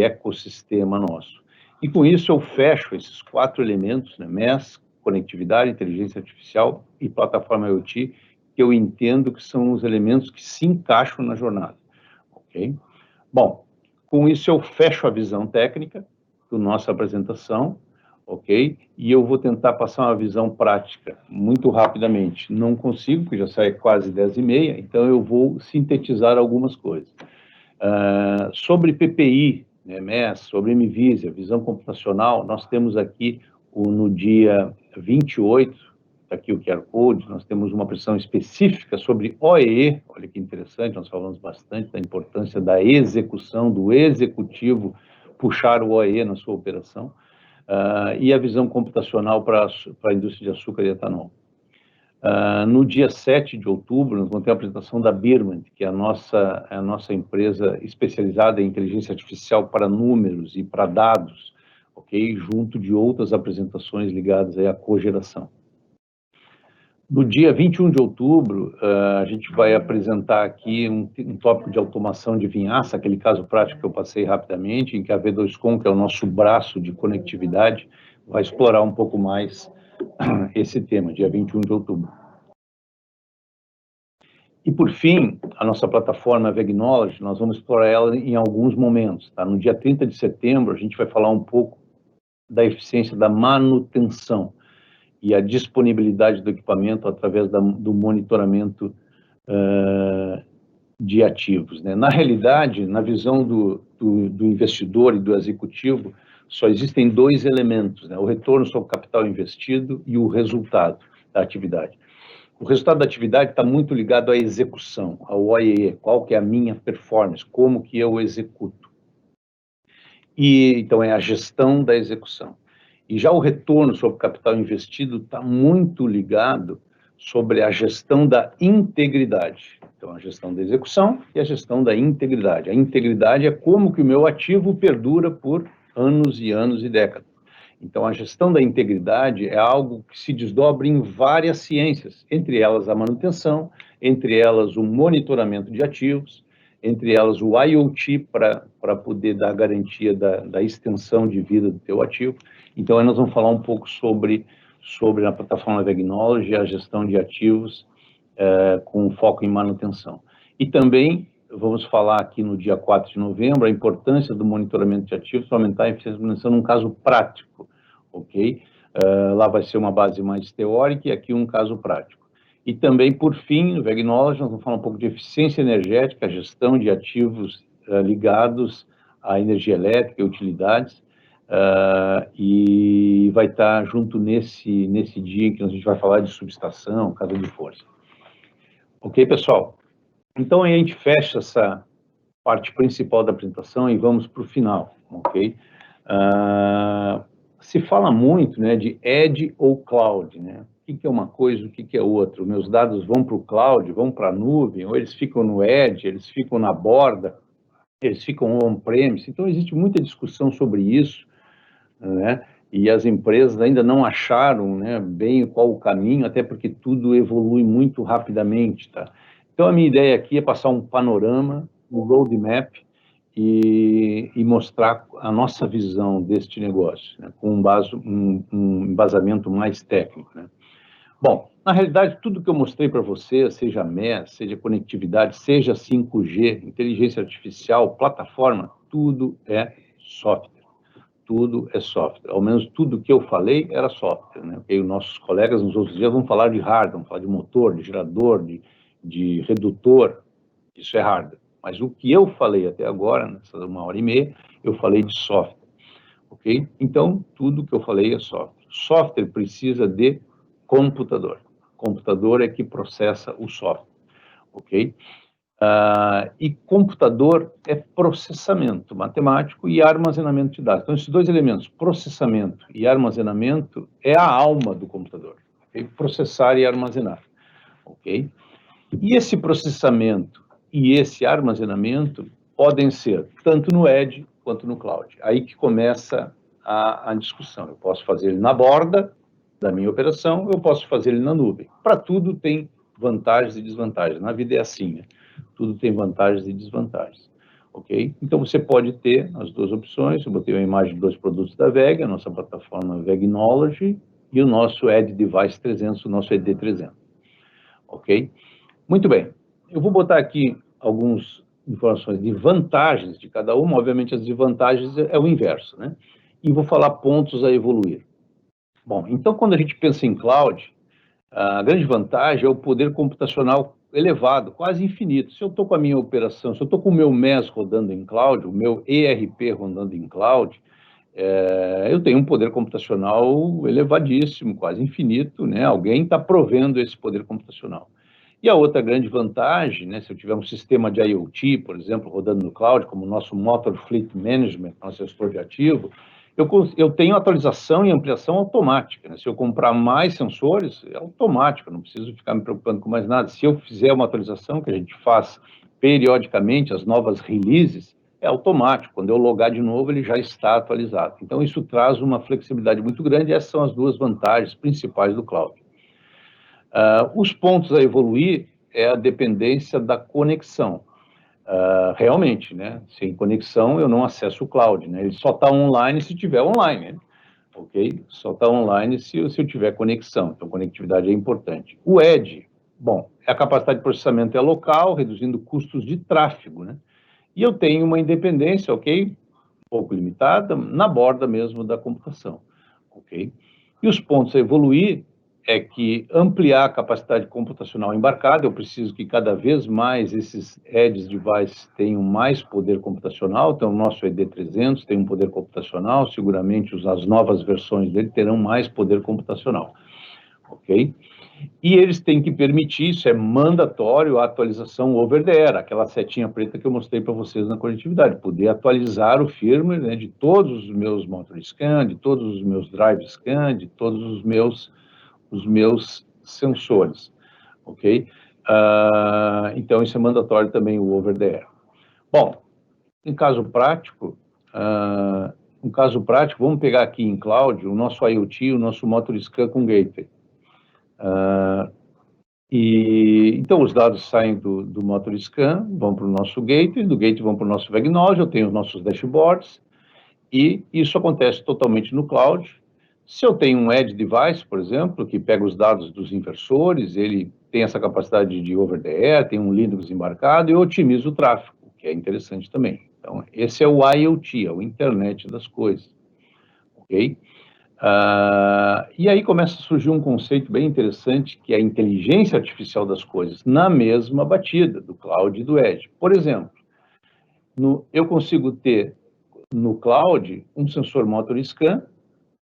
ecossistema nosso. E com isso eu fecho esses 4 elementos, né, MES, conectividade, inteligência artificial e plataforma IoT, que eu entendo que são os elementos que se encaixam na jornada. Ok? Bom, com isso eu fecho a visão técnica da nossa apresentação, ok? E eu vou tentar passar uma visão prática muito rapidamente. Não consigo, porque já sai quase 10h30, então eu vou sintetizar algumas coisas. Sobre PPI, né, MES, sobre MVISIA, visão computacional, nós temos aqui no dia 28, está aqui o QR Code, nós temos uma apresentação específica sobre OEE, olha que interessante, nós falamos bastante da importância da execução, do executivo puxar o OEE na sua operação, e a visão computacional para a indústria de açúcar e etanol. No dia 7 de outubro, nós vamos ter a apresentação da Birman, que é a nossa empresa especializada em inteligência artificial para números e para dados, ok? Junto de outras apresentações ligadas aí à cogeração. No dia 21 de outubro, a gente vai apresentar aqui um tópico de automação de vinhaça, aquele caso prático que eu passei rapidamente, em que a V2Com, que é o nosso braço de conectividade, vai explorar um pouco mais esse tema, dia 21 de outubro. E, por fim, a nossa plataforma VEG Knowledge, nós vamos explorar ela em alguns momentos. Tá? No dia 30 de setembro, a gente vai falar um pouco da eficiência da manutenção e a disponibilidade do equipamento através do monitoramento de ativos. Né? Na realidade, na visão do investidor e do executivo, só existem 2 elementos, né? O retorno sobre o capital investido e o resultado da atividade. O resultado da atividade está muito ligado à execução, ao OEE, qual que é a minha performance, como que eu executo. E, então, é a gestão da execução. E já o retorno sobre o capital investido está muito ligado sobre a gestão da integridade. Então, a gestão da execução e a gestão da integridade. A integridade é como que o meu ativo perdura por anos e anos e décadas. Então, a gestão da integridade é algo que se desdobra em várias ciências, entre elas a manutenção, entre elas o monitoramento de ativos, entre elas o IoT para poder dar garantia da extensão de vida do teu ativo. Então, aí nós vamos falar um pouco sobre a plataforma VEG Knowledge, a gestão de ativos com foco em manutenção. E também vamos falar aqui no dia 4 de novembro a importância do monitoramento de ativos para aumentar a eficiência da manutenção num caso prático, ok? Lá vai ser uma base mais teórica e aqui um caso prático. E também, por fim, no VEG Knowledge, nós vamos falar um pouco de eficiência energética, gestão de ativos ligados à energia elétrica e utilidades, e vai estar junto nesse dia em que a gente vai falar de subestação, casa de força. Ok, pessoal? Então, aí a gente fecha essa parte principal da apresentação e vamos para o final, ok? Se fala muito, né, de edge ou cloud, né? O que é uma coisa, o que é outra? Meus dados vão para o cloud, vão para a nuvem, ou eles ficam no edge, eles ficam na borda, eles ficam on-premise. Então, existe muita discussão sobre isso, né? E as empresas ainda não acharam, né, bem qual o caminho, até porque tudo evolui muito rapidamente, tá? Então, a minha ideia aqui é passar um panorama, um roadmap, e mostrar a nossa visão deste negócio, né, com um embasamento mais técnico, né? Bom, na realidade, tudo que eu mostrei para você, seja MES, seja conectividade, seja 5G, inteligência artificial, plataforma, tudo é software. Tudo é software. Ao menos tudo que eu falei era software, né? E os nossos colegas nos outros dias vão falar de hardware, vão falar de motor, de gerador, de redutor. Isso é hardware. Mas o que eu falei até agora, nessa 1h30, eu falei de software, ok? Então, tudo que eu falei é software. Software precisa de computador. Computador é que processa o software, ok? E computador é processamento matemático e armazenamento de dados. Então, esses 2 elementos, processamento e armazenamento, é a alma do computador, okay? Processar e armazenar, ok? E esse processamento e esse armazenamento podem ser tanto no edge quanto no cloud. Aí que começa a discussão. Eu posso fazer ele na borda da minha operação, eu posso fazer ele na nuvem. Para tudo tem vantagens e desvantagens. Na vida é assim, né? Tudo tem vantagens e desvantagens. Ok? Então, você pode ter as duas opções. Eu botei uma imagem de dois produtos da VEG, a nossa plataforma VEG Knowledge, e o nosso Edge Device 300, o nosso ED300. Ok? Muito bem. Eu vou botar aqui algumas informações de vantagens de cada uma. Obviamente, as desvantagens é o inverso, né? E vou falar pontos a evoluir. Bom, então, quando a gente pensa em cloud, a grande vantagem é o poder computacional elevado, quase infinito. Se eu estou com a minha operação, se eu estou com o meu MES rodando em cloud, o meu ERP rodando em cloud, eu tenho um poder computacional elevadíssimo, quase infinito, né? Alguém está provendo esse poder computacional. E a outra grande vantagem, né, se eu tiver um sistema de IoT, por exemplo, rodando no cloud, como o nosso Motor Fleet Management, nosso gestor de ativo, eu tenho atualização e ampliação automática, né? Se eu comprar mais sensores, é automático, eu não preciso ficar me preocupando com mais nada. Se eu fizer uma atualização, que a gente faz periodicamente, as novas releases, é automático. Quando eu logar de novo, ele já está atualizado. Então, isso traz uma flexibilidade muito grande, e essas são as duas vantagens principais do cloud. Os pontos a evoluir é a dependência da conexão. Realmente, né? Sem conexão, eu não acesso o cloud, né? Ele só está online se tiver online, né? Ok? Só está online se eu tiver conexão. Então, conectividade é importante. O Edge, bom, a capacidade de processamento é local, reduzindo custos de tráfego, né? E eu tenho uma independência, ok? Um pouco limitada, na borda mesmo da computação, ok? E os pontos a evoluir é que ampliar a capacidade computacional embarcada, eu preciso que cada vez mais esses Edge devices tenham mais poder computacional, então o nosso ED300 tem um poder computacional, seguramente as novas versões dele terão mais poder computacional, ok? E eles têm que permitir, isso é mandatório, a atualização over the air, aquela setinha preta que eu mostrei para vocês na conectividade, poder atualizar o firmware, né, de todos os meus motor scan, de todos os meus drive scan, de todos os meus sensores, ok? Então, isso é mandatório também, o over the air. Bom, em caso prático, vamos pegar aqui em cloud o nosso IoT, o nosso motor scan com gateway. Então, os dados saem do motor scan, vão para o nosso gateway, do gateway vão para o nosso VEG Knowledge, eu tenho os nossos dashboards, e isso acontece totalmente no cloud. Se eu tenho um Edge device, por exemplo, que pega os dados dos inversores, ele tem essa capacidade de over the air, tem um Linux embarcado, e eu otimizo o tráfego, que é interessante também. Então, esse é o IoT, é o Internet das Coisas, ok? E aí começa a surgir um conceito bem interessante, que é a inteligência artificial das coisas, na mesma batida do cloud e do Edge. Por exemplo, eu consigo ter no cloud um sensor motor scan,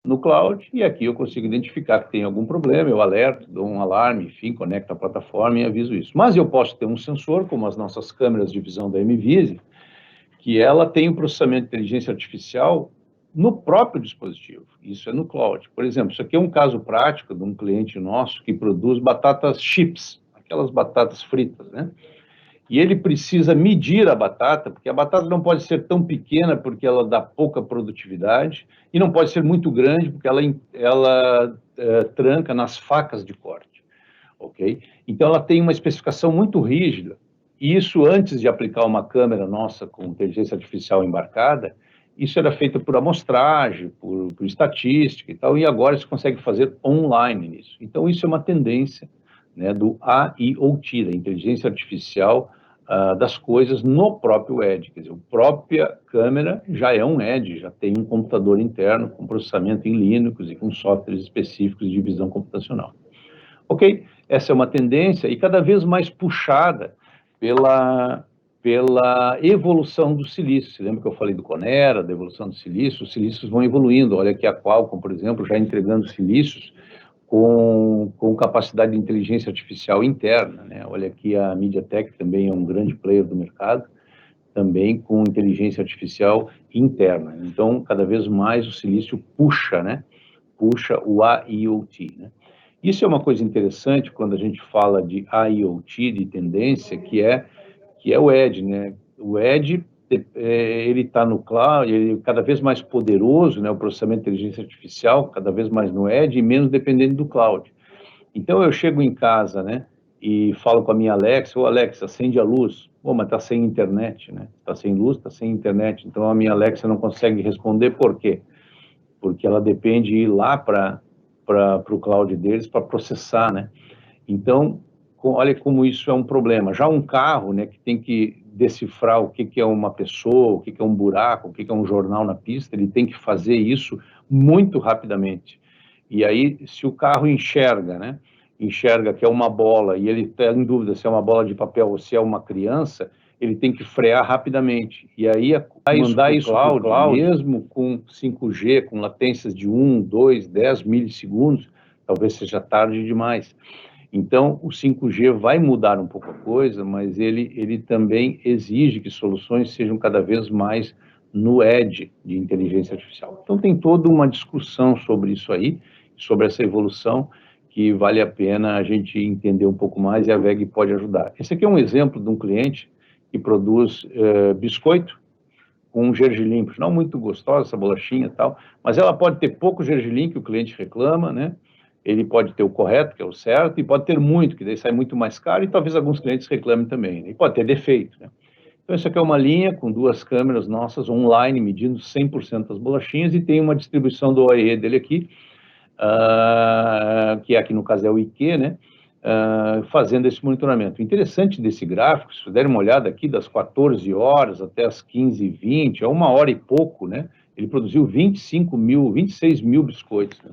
no cloud, e aqui eu consigo identificar que tem algum problema, eu alerto, dou um alarme, enfim, conecto a plataforma e aviso isso. Mas eu posso ter um sensor, como as nossas câmeras de visão da MVise, que ela tem um processamento de inteligência artificial no próprio dispositivo. Isso é no cloud. Por exemplo, isso aqui é um caso prático de um cliente nosso que produz batatas chips, aquelas batatas fritas, né? E ele precisa medir a batata, porque a batata não pode ser tão pequena porque ela dá pouca produtividade, e não pode ser muito grande porque ela tranca nas facas de corte, ok? Então, ela tem uma especificação muito rígida, e isso antes de aplicar uma câmera nossa com inteligência artificial embarcada, isso era feito por amostragem, por estatística e tal, e agora se consegue fazer online nisso. Então, isso é uma tendência, né, do AIoT, da inteligência artificial das coisas no próprio Edge. Quer dizer, a própria câmera já é um Edge, já tem um computador interno com processamento em Linux e com softwares específicos de visão computacional. Ok? Essa é uma tendência e cada vez mais puxada pela evolução do silício. Você lembra que eu falei do Conera, da evolução do silício? Os silícios vão evoluindo. Olha aqui a Qualcomm, por exemplo, já entregando silícios com capacidade de inteligência artificial interna, né? Olha aqui a MediaTek também é um grande player do mercado, também com inteligência artificial interna. Então, cada vez mais o silício puxa, né? Puxa o AIoT, né? Isso é uma coisa interessante quando a gente fala de IoT, de tendência, que é o Edge, né? O Edge ele está no cloud, ele é cada vez mais poderoso, né, o processamento de inteligência artificial, cada vez mais no edge e menos dependendo do cloud. Então, eu chego em casa, né, e falo com a minha Alexa, ô Alexa, acende a luz. Pô, mas está sem internet, né? Está sem luz, está sem internet. Então, a minha Alexa não consegue responder, por quê? Porque ela depende de ir lá para o cloud deles para processar, né? Então, olha como isso é um problema. Já um carro, né, que tem que decifrar o que é uma pessoa, o que é um buraco, o que é um jornal na pista, ele tem que fazer isso muito rapidamente. E aí, se o carro enxerga, né, enxerga que é uma bola e ele está em dúvida se é uma bola de papel ou se é uma criança, ele tem que frear rapidamente. E aí, mandar isso para o cloud, mesmo com 5G, com latências de 1, 2, 10 milissegundos, talvez seja tarde demais. Então, o 5G vai mudar um pouco a coisa, mas ele também exige que soluções sejam cada vez mais no edge de inteligência artificial. Então, tem toda uma discussão sobre isso aí, sobre essa evolução, que vale a pena a gente entender um pouco mais e a WEG pode ajudar. Esse aqui é um exemplo de um cliente que produz biscoito com gergelim, não muito gostosa essa bolachinha e tal, mas ela pode ter pouco gergelim que o cliente reclama, né? Ele pode ter o correto, que é o certo, e pode ter muito, que daí sai muito mais caro, e talvez alguns clientes reclamem também, né? E pode ter defeito, né? Então, isso aqui é uma linha com 2 câmeras nossas online, medindo 100% das bolachinhas, e tem uma distribuição do OEE dele aqui, que aqui no caso é o IQ, né? Fazendo esse monitoramento. O interessante desse gráfico, se vocês derem uma olhada aqui, das 14 horas até as 15h20, é 1 hora e pouco, né? Ele produziu 26 mil biscoitos, né?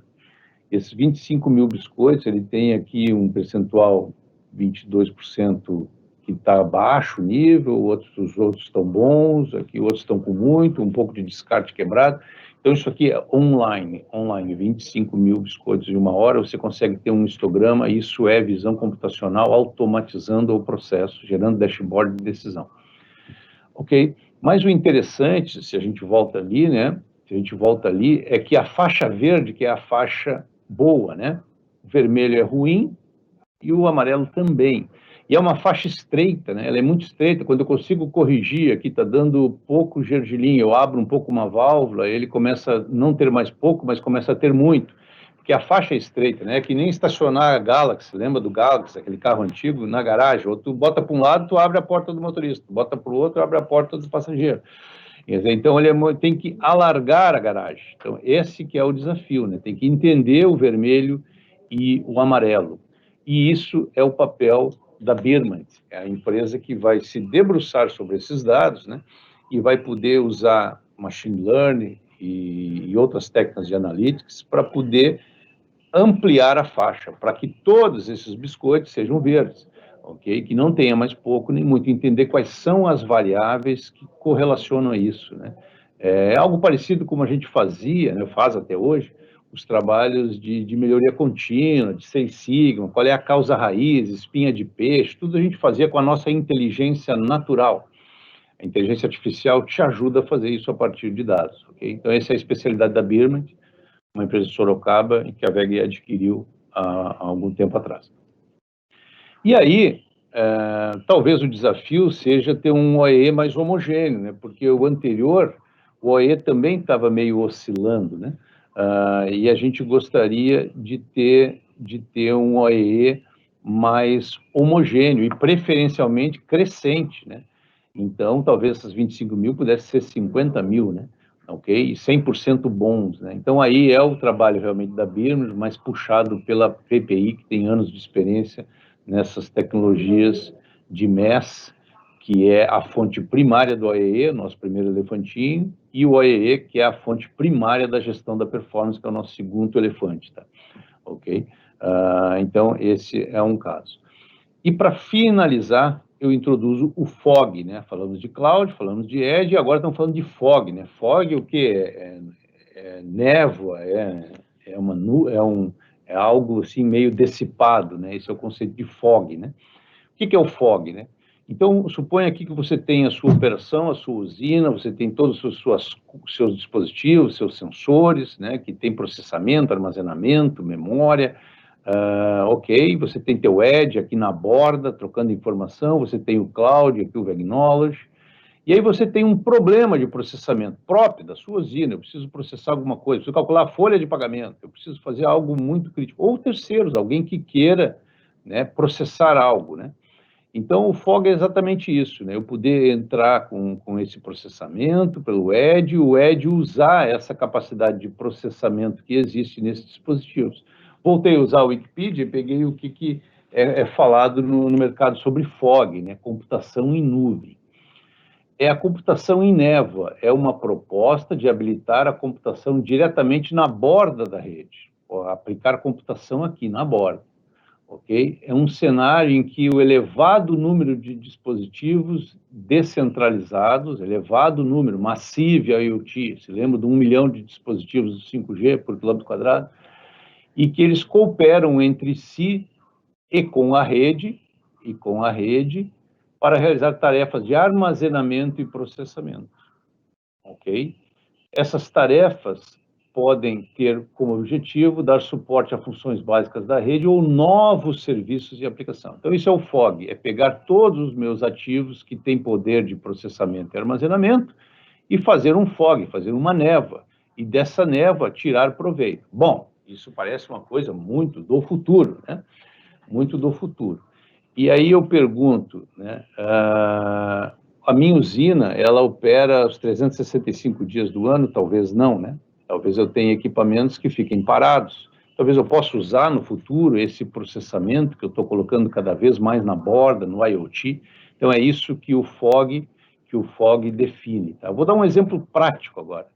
Esses 25 mil biscoitos, ele tem aqui um percentual 22% que está baixo nível, os outros estão bons, aqui outros estão com muito, um pouco de descarte quebrado. Então, isso aqui é online, 25 mil biscoitos em 1 hora, você consegue ter um histograma, isso é visão computacional automatizando o processo, gerando dashboard de decisão. Ok? Mas o interessante, se a gente volta ali, né, é que a faixa verde, que é a faixa boa, né? O vermelho é ruim e o amarelo também. E é uma faixa estreita, né? Ela é muito estreita. Quando eu consigo corrigir, aqui está dando pouco gergelim, eu abro um pouco uma válvula, ele começa a não ter mais pouco, mas começa a ter muito. Porque a faixa é estreita, né? É que nem estacionar a Galaxy, lembra do Galaxy, aquele carro antigo, na garagem. Ou tu bota para um lado, tu abre a porta do motorista, bota para o outro, abre a porta do passageiro. Então, ele tem que alargar a garagem. Então, esse que é o desafio, né? Tem que entender o vermelho e o amarelo. E isso é o papel da Birmant, é a empresa que vai se debruçar sobre esses dados, né? E vai poder usar machine learning e outras técnicas de analytics para poder ampliar a faixa, para que todos esses biscoitos sejam verdes. Okay? Que não tenha mais pouco nem muito, entender quais são as variáveis que correlacionam a isso, né? É algo parecido como a gente fazia, né, faz até hoje, os trabalhos de melhoria contínua, de Seis Sigma, qual é a causa raiz, espinha de peixe, tudo a gente fazia com a nossa inteligência natural. A inteligência artificial te ajuda a fazer isso a partir de dados, ok? Então, essa é a especialidade da Birmant, uma empresa de Sorocaba, que a WEG adquiriu há algum tempo atrás. E aí, talvez o desafio seja ter um OEE mais homogêneo, né? Porque o anterior, o OEE também estava meio oscilando, né? E a gente gostaria de ter um OEE mais homogêneo e preferencialmente crescente, né? Então, talvez essas 25 mil pudessem ser 50 mil, né? Ok? E 100% bons, né? Então, aí é o trabalho realmente da Birmans, mas puxado pela PPI, que tem anos de experiência nessas tecnologias de MES, que é a fonte primária do OEE, nosso primeiro elefantinho, e o OEE, que é a fonte primária da gestão da performance, que é o nosso segundo elefante, tá? Ok? Então, esse é um caso. E para finalizar, eu introduzo o FOG, né? Falamos de cloud, falamos de edge, e agora estamos falando de FOG, né? FOG, o que é névoa, é algo assim meio dissipado, né? Esse é o conceito de FOG, né? O que é o FOG, né? Então, suponha aqui que você tem a sua operação, a sua usina, você tem todos os seus dispositivos, seus sensores, né? Que tem processamento, armazenamento, memória. Ok, você tem teu edge aqui na borda, trocando informação, você tem o cloud, aqui o WEG Knowledge, E aí você tem um problema de processamento próprio da sua usina, eu preciso processar alguma coisa, preciso calcular a folha de pagamento, eu preciso fazer algo muito crítico. Ou terceiros, alguém que queira, né, processar algo, né? Então, o FOG é exatamente isso, né? Eu poder entrar com esse processamento pelo ED, o ED usar essa capacidade de processamento que existe nesses dispositivos. Voltei a usar o Wikipedia e peguei o que é falado no mercado sobre FOG, né? Computação em nuvem. É a computação em névoa, é uma proposta de habilitar a computação diretamente na borda da rede, aplicar computação aqui na borda. Ok? É um cenário em que o elevado número de dispositivos descentralizados, elevado número, Massive IoT, se lembra de 1 milhão de dispositivos do 5G por quilômetro quadrado, e que eles cooperam entre si e com a rede, para realizar tarefas de armazenamento e processamento. Ok? Essas tarefas podem ter como objetivo dar suporte a funções básicas da rede ou novos serviços de aplicação. Então, isso é o FOG, é pegar todos os meus ativos que têm poder de processamento e armazenamento e fazer um FOG, fazer uma névoa, e dessa névoa tirar proveito. Bom, isso parece uma coisa muito do futuro, né? Muito do futuro. E aí eu pergunto, né, a minha usina, ela opera os 365 dias do ano? Talvez não, né? Talvez eu tenha equipamentos que fiquem parados. Talvez eu possa usar no futuro esse processamento que eu estou colocando cada vez mais na borda, no IoT. Então, é isso que o FOG define. Tá? Eu vou dar um exemplo prático agora.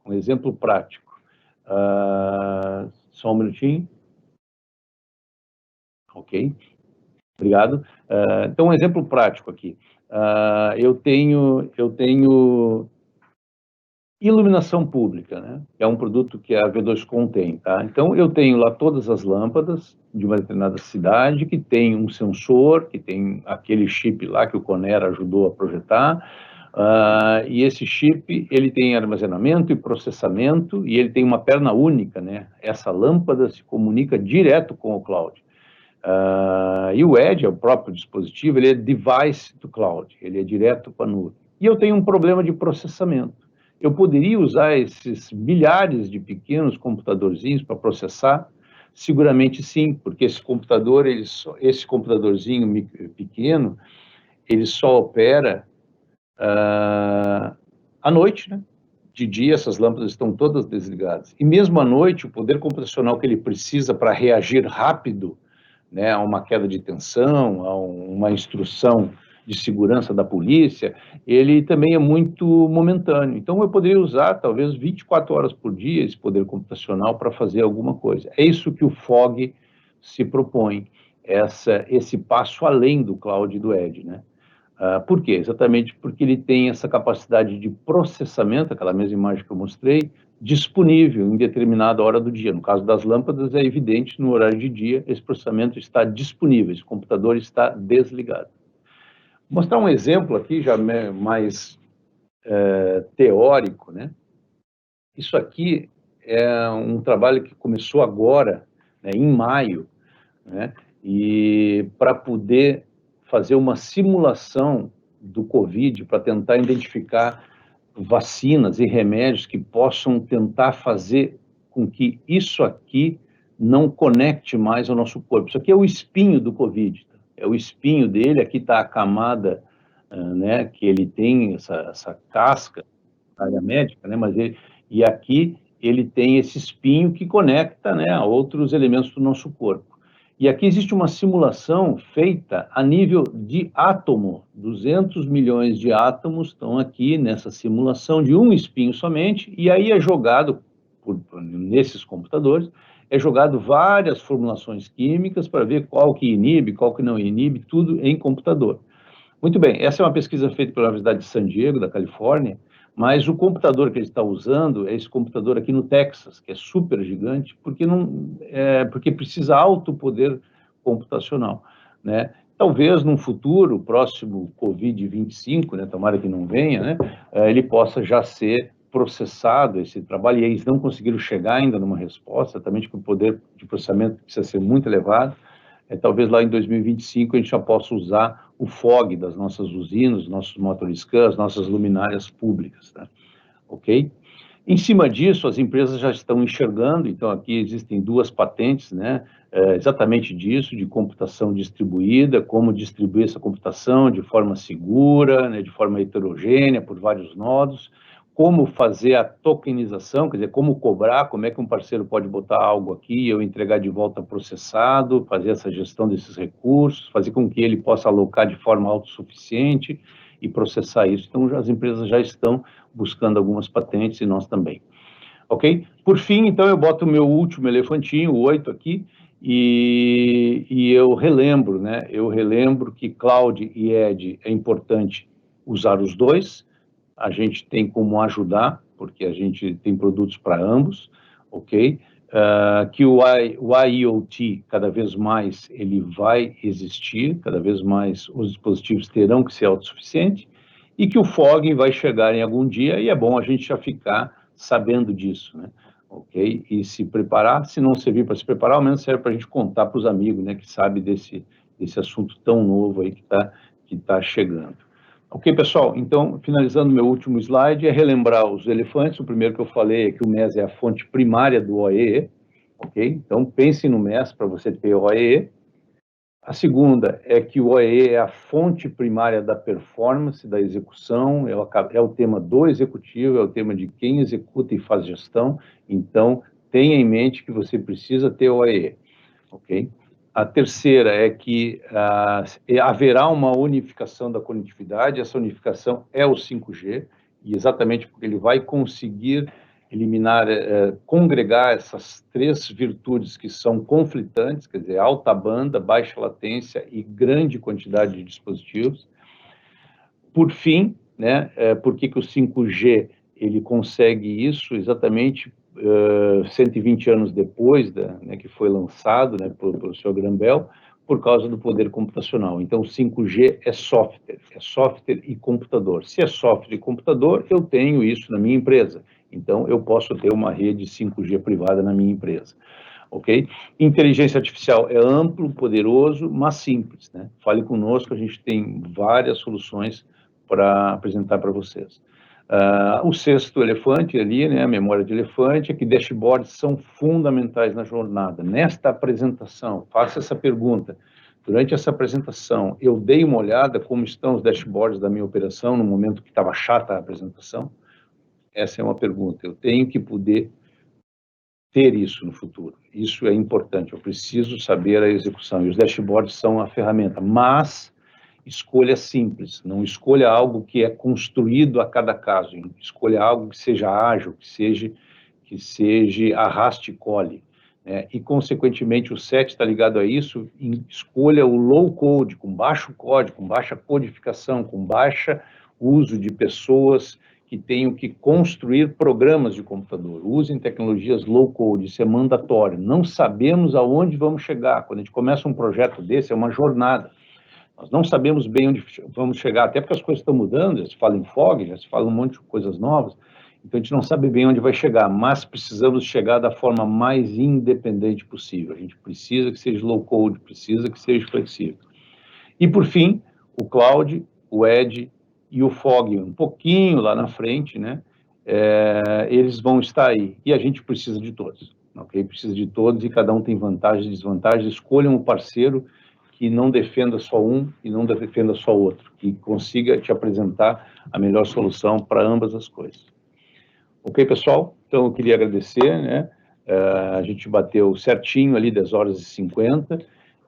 Um exemplo prático. Só um minutinho. Ok. Obrigado. Então, um exemplo prático aqui. Eu tenho iluminação pública, né? É um produto que a V2Com tem, tá? Então, eu tenho lá todas as lâmpadas de uma determinada cidade, que tem um sensor, que tem aquele chip lá que o Conera ajudou a projetar, e esse chip, ele tem armazenamento e processamento, e ele tem uma perna única, né? Essa lâmpada se comunica direto com o cloud. E o Edge, é o próprio dispositivo, ele é device to cloud, ele é direto para a nuvem. E eu tenho um problema de processamento. Eu poderia usar esses milhares de pequenos computadorzinhos para processar? Seguramente sim, porque esse computadorzinho pequeno, ele só opera à noite, né? De dia, essas lâmpadas estão todas desligadas. E mesmo à noite, o poder computacional que ele precisa para reagir rápido, né, a uma queda de tensão, a uma instrução de segurança da polícia, ele também é muito momentâneo. Então, eu poderia usar, talvez, 24 horas por dia esse poder computacional para fazer alguma coisa. É isso que o FOG se propõe, esse passo além do cloud e do edge, né? Por quê? Exatamente porque ele tem essa capacidade de processamento, aquela mesma imagem que eu mostrei, disponível em determinada hora do dia. No caso das lâmpadas, é evidente, no horário de dia, esse processamento está disponível, esse computador está desligado. Vou mostrar um exemplo aqui, já mais teórico, né? Isso aqui é um trabalho que começou agora, né, em maio, né? E para poder fazer uma simulação do COVID, para tentar identificar vacinas e remédios que possam tentar fazer com que isso aqui não conecte mais ao nosso corpo. Isso aqui é o espinho do COVID, tá? É o espinho dele, aqui está a camada, né, que ele tem, essa casca, área médica, né, e aqui ele tem esse espinho que conecta, né, a outros elementos do nosso corpo. E aqui existe uma simulação feita a nível de átomo. 200 milhões de átomos estão aqui nessa simulação de um espinho somente, e aí é jogado, nesses computadores, é jogado várias formulações químicas para ver qual que inibe, qual que não inibe, tudo em computador. Muito bem, essa é uma pesquisa feita pela Universidade de San Diego, da Califórnia, mas o computador que ele está usando é esse computador aqui no Texas, que é super gigante, porque precisa alto poder computacional, né? Talvez, num futuro, próximo Covid-25, né, tomara que não venha, né, ele possa já ser processado, esse trabalho, e eles não conseguiram chegar ainda numa resposta, exatamente porque o poder de processamento precisa ser muito elevado. Talvez lá em 2025 a gente já possa usar o fog das nossas usinas, nossos motoriscans, nossas luminárias públicas, tá? Ok? Em cima disso, as empresas já estão enxergando, então aqui existem 2 patentes, né, exatamente disso, de computação distribuída, como distribuir essa computação de forma segura, né, de forma heterogênea, por vários nodos, como fazer a tokenização, quer dizer, como cobrar, como é que um parceiro pode botar algo aqui e eu entregar de volta processado, fazer essa gestão desses recursos, fazer com que ele possa alocar de forma autossuficiente e processar isso. Então, as empresas já estão buscando algumas patentes e nós também. Ok? Por fim, então, eu boto o meu último elefantinho, o 8 aqui, e eu relembro, né? Eu relembro que cloud e edge é importante usar os dois. A gente tem como ajudar, porque a gente tem produtos para ambos, ok? Que o IoT, cada vez mais, ele vai existir, cada vez mais os dispositivos terão que ser autossuficientes, e que o fog vai chegar em algum dia, e é bom a gente já ficar sabendo disso, né? Ok? E se preparar, se não servir para se preparar, ao menos serve para a gente contar para os amigos, né, que sabe desse assunto tão novo aí que tá chegando. Ok, pessoal? Então, finalizando meu último slide, é relembrar os elefantes. O primeiro que eu falei é que o MES é a fonte primária do OEE, ok? Então, pense no MES para você ter o OEE. A segunda é que o OEE é a fonte primária da performance, da execução, é o tema do executivo, é o tema de quem executa e faz gestão. Então, tenha em mente que você precisa ter o OEE, ok? A terceira é que haverá uma unificação da conectividade, essa unificação é o 5G, e exatamente porque ele vai conseguir eliminar, congregar essas 3 virtudes que são conflitantes, quer dizer, alta banda, baixa latência e grande quantidade de dispositivos. Por fim, né, por que o 5G ele consegue isso? Exatamente 120 anos depois né, que foi lançado, né, pelo Sr. Graham Bell, por causa do poder computacional. Então, 5G é software e computador. Se é software e computador, eu tenho isso na minha empresa. Então, eu posso ter uma rede 5G privada na minha empresa. Ok? Inteligência artificial é amplo, poderoso, mas simples, né? Fale conosco, a gente tem várias soluções para apresentar para vocês. O sexto elefante ali, né, a memória de elefante, é que dashboards são fundamentais na jornada. Nesta apresentação, faça essa pergunta. Durante essa apresentação, eu dei uma olhada como estão os dashboards da minha operação no momento que estava chata a apresentação? Essa é uma pergunta. Eu tenho que poder ter isso no futuro. Isso é importante. Eu preciso saber a execução. E os dashboards são a ferramenta. Mas escolha simples, não escolha algo que é construído a cada caso, escolha algo que seja ágil, que seja arraste e cole, né? E, consequentemente, o 7 está ligado a isso, escolha o low code, com baixo código, com baixa codificação, com baixa uso de pessoas que tenham que construir programas de computador. Usem tecnologias low code, isso é mandatório. Não sabemos aonde vamos chegar. Quando a gente começa um projeto desse, é uma jornada. Nós não sabemos bem onde vamos chegar, até porque as coisas estão mudando, já se fala em fog, já se fala um monte de coisas novas, então a gente não sabe bem onde vai chegar, mas precisamos chegar da forma mais independente possível. A gente precisa que seja low code, precisa que seja flexível. E, por fim, o cloud, o edge e o fog, um pouquinho lá na frente, né? Eles vão estar aí, e a gente precisa de todos, ok? Precisa de todos, e cada um tem vantagens e desvantagens. Escolham um parceiro que não defenda só um e não defenda só outro, que consiga te apresentar a melhor solução para ambas as coisas. Ok, pessoal? Então, eu queria agradecer, né? A gente bateu certinho ali 10h50,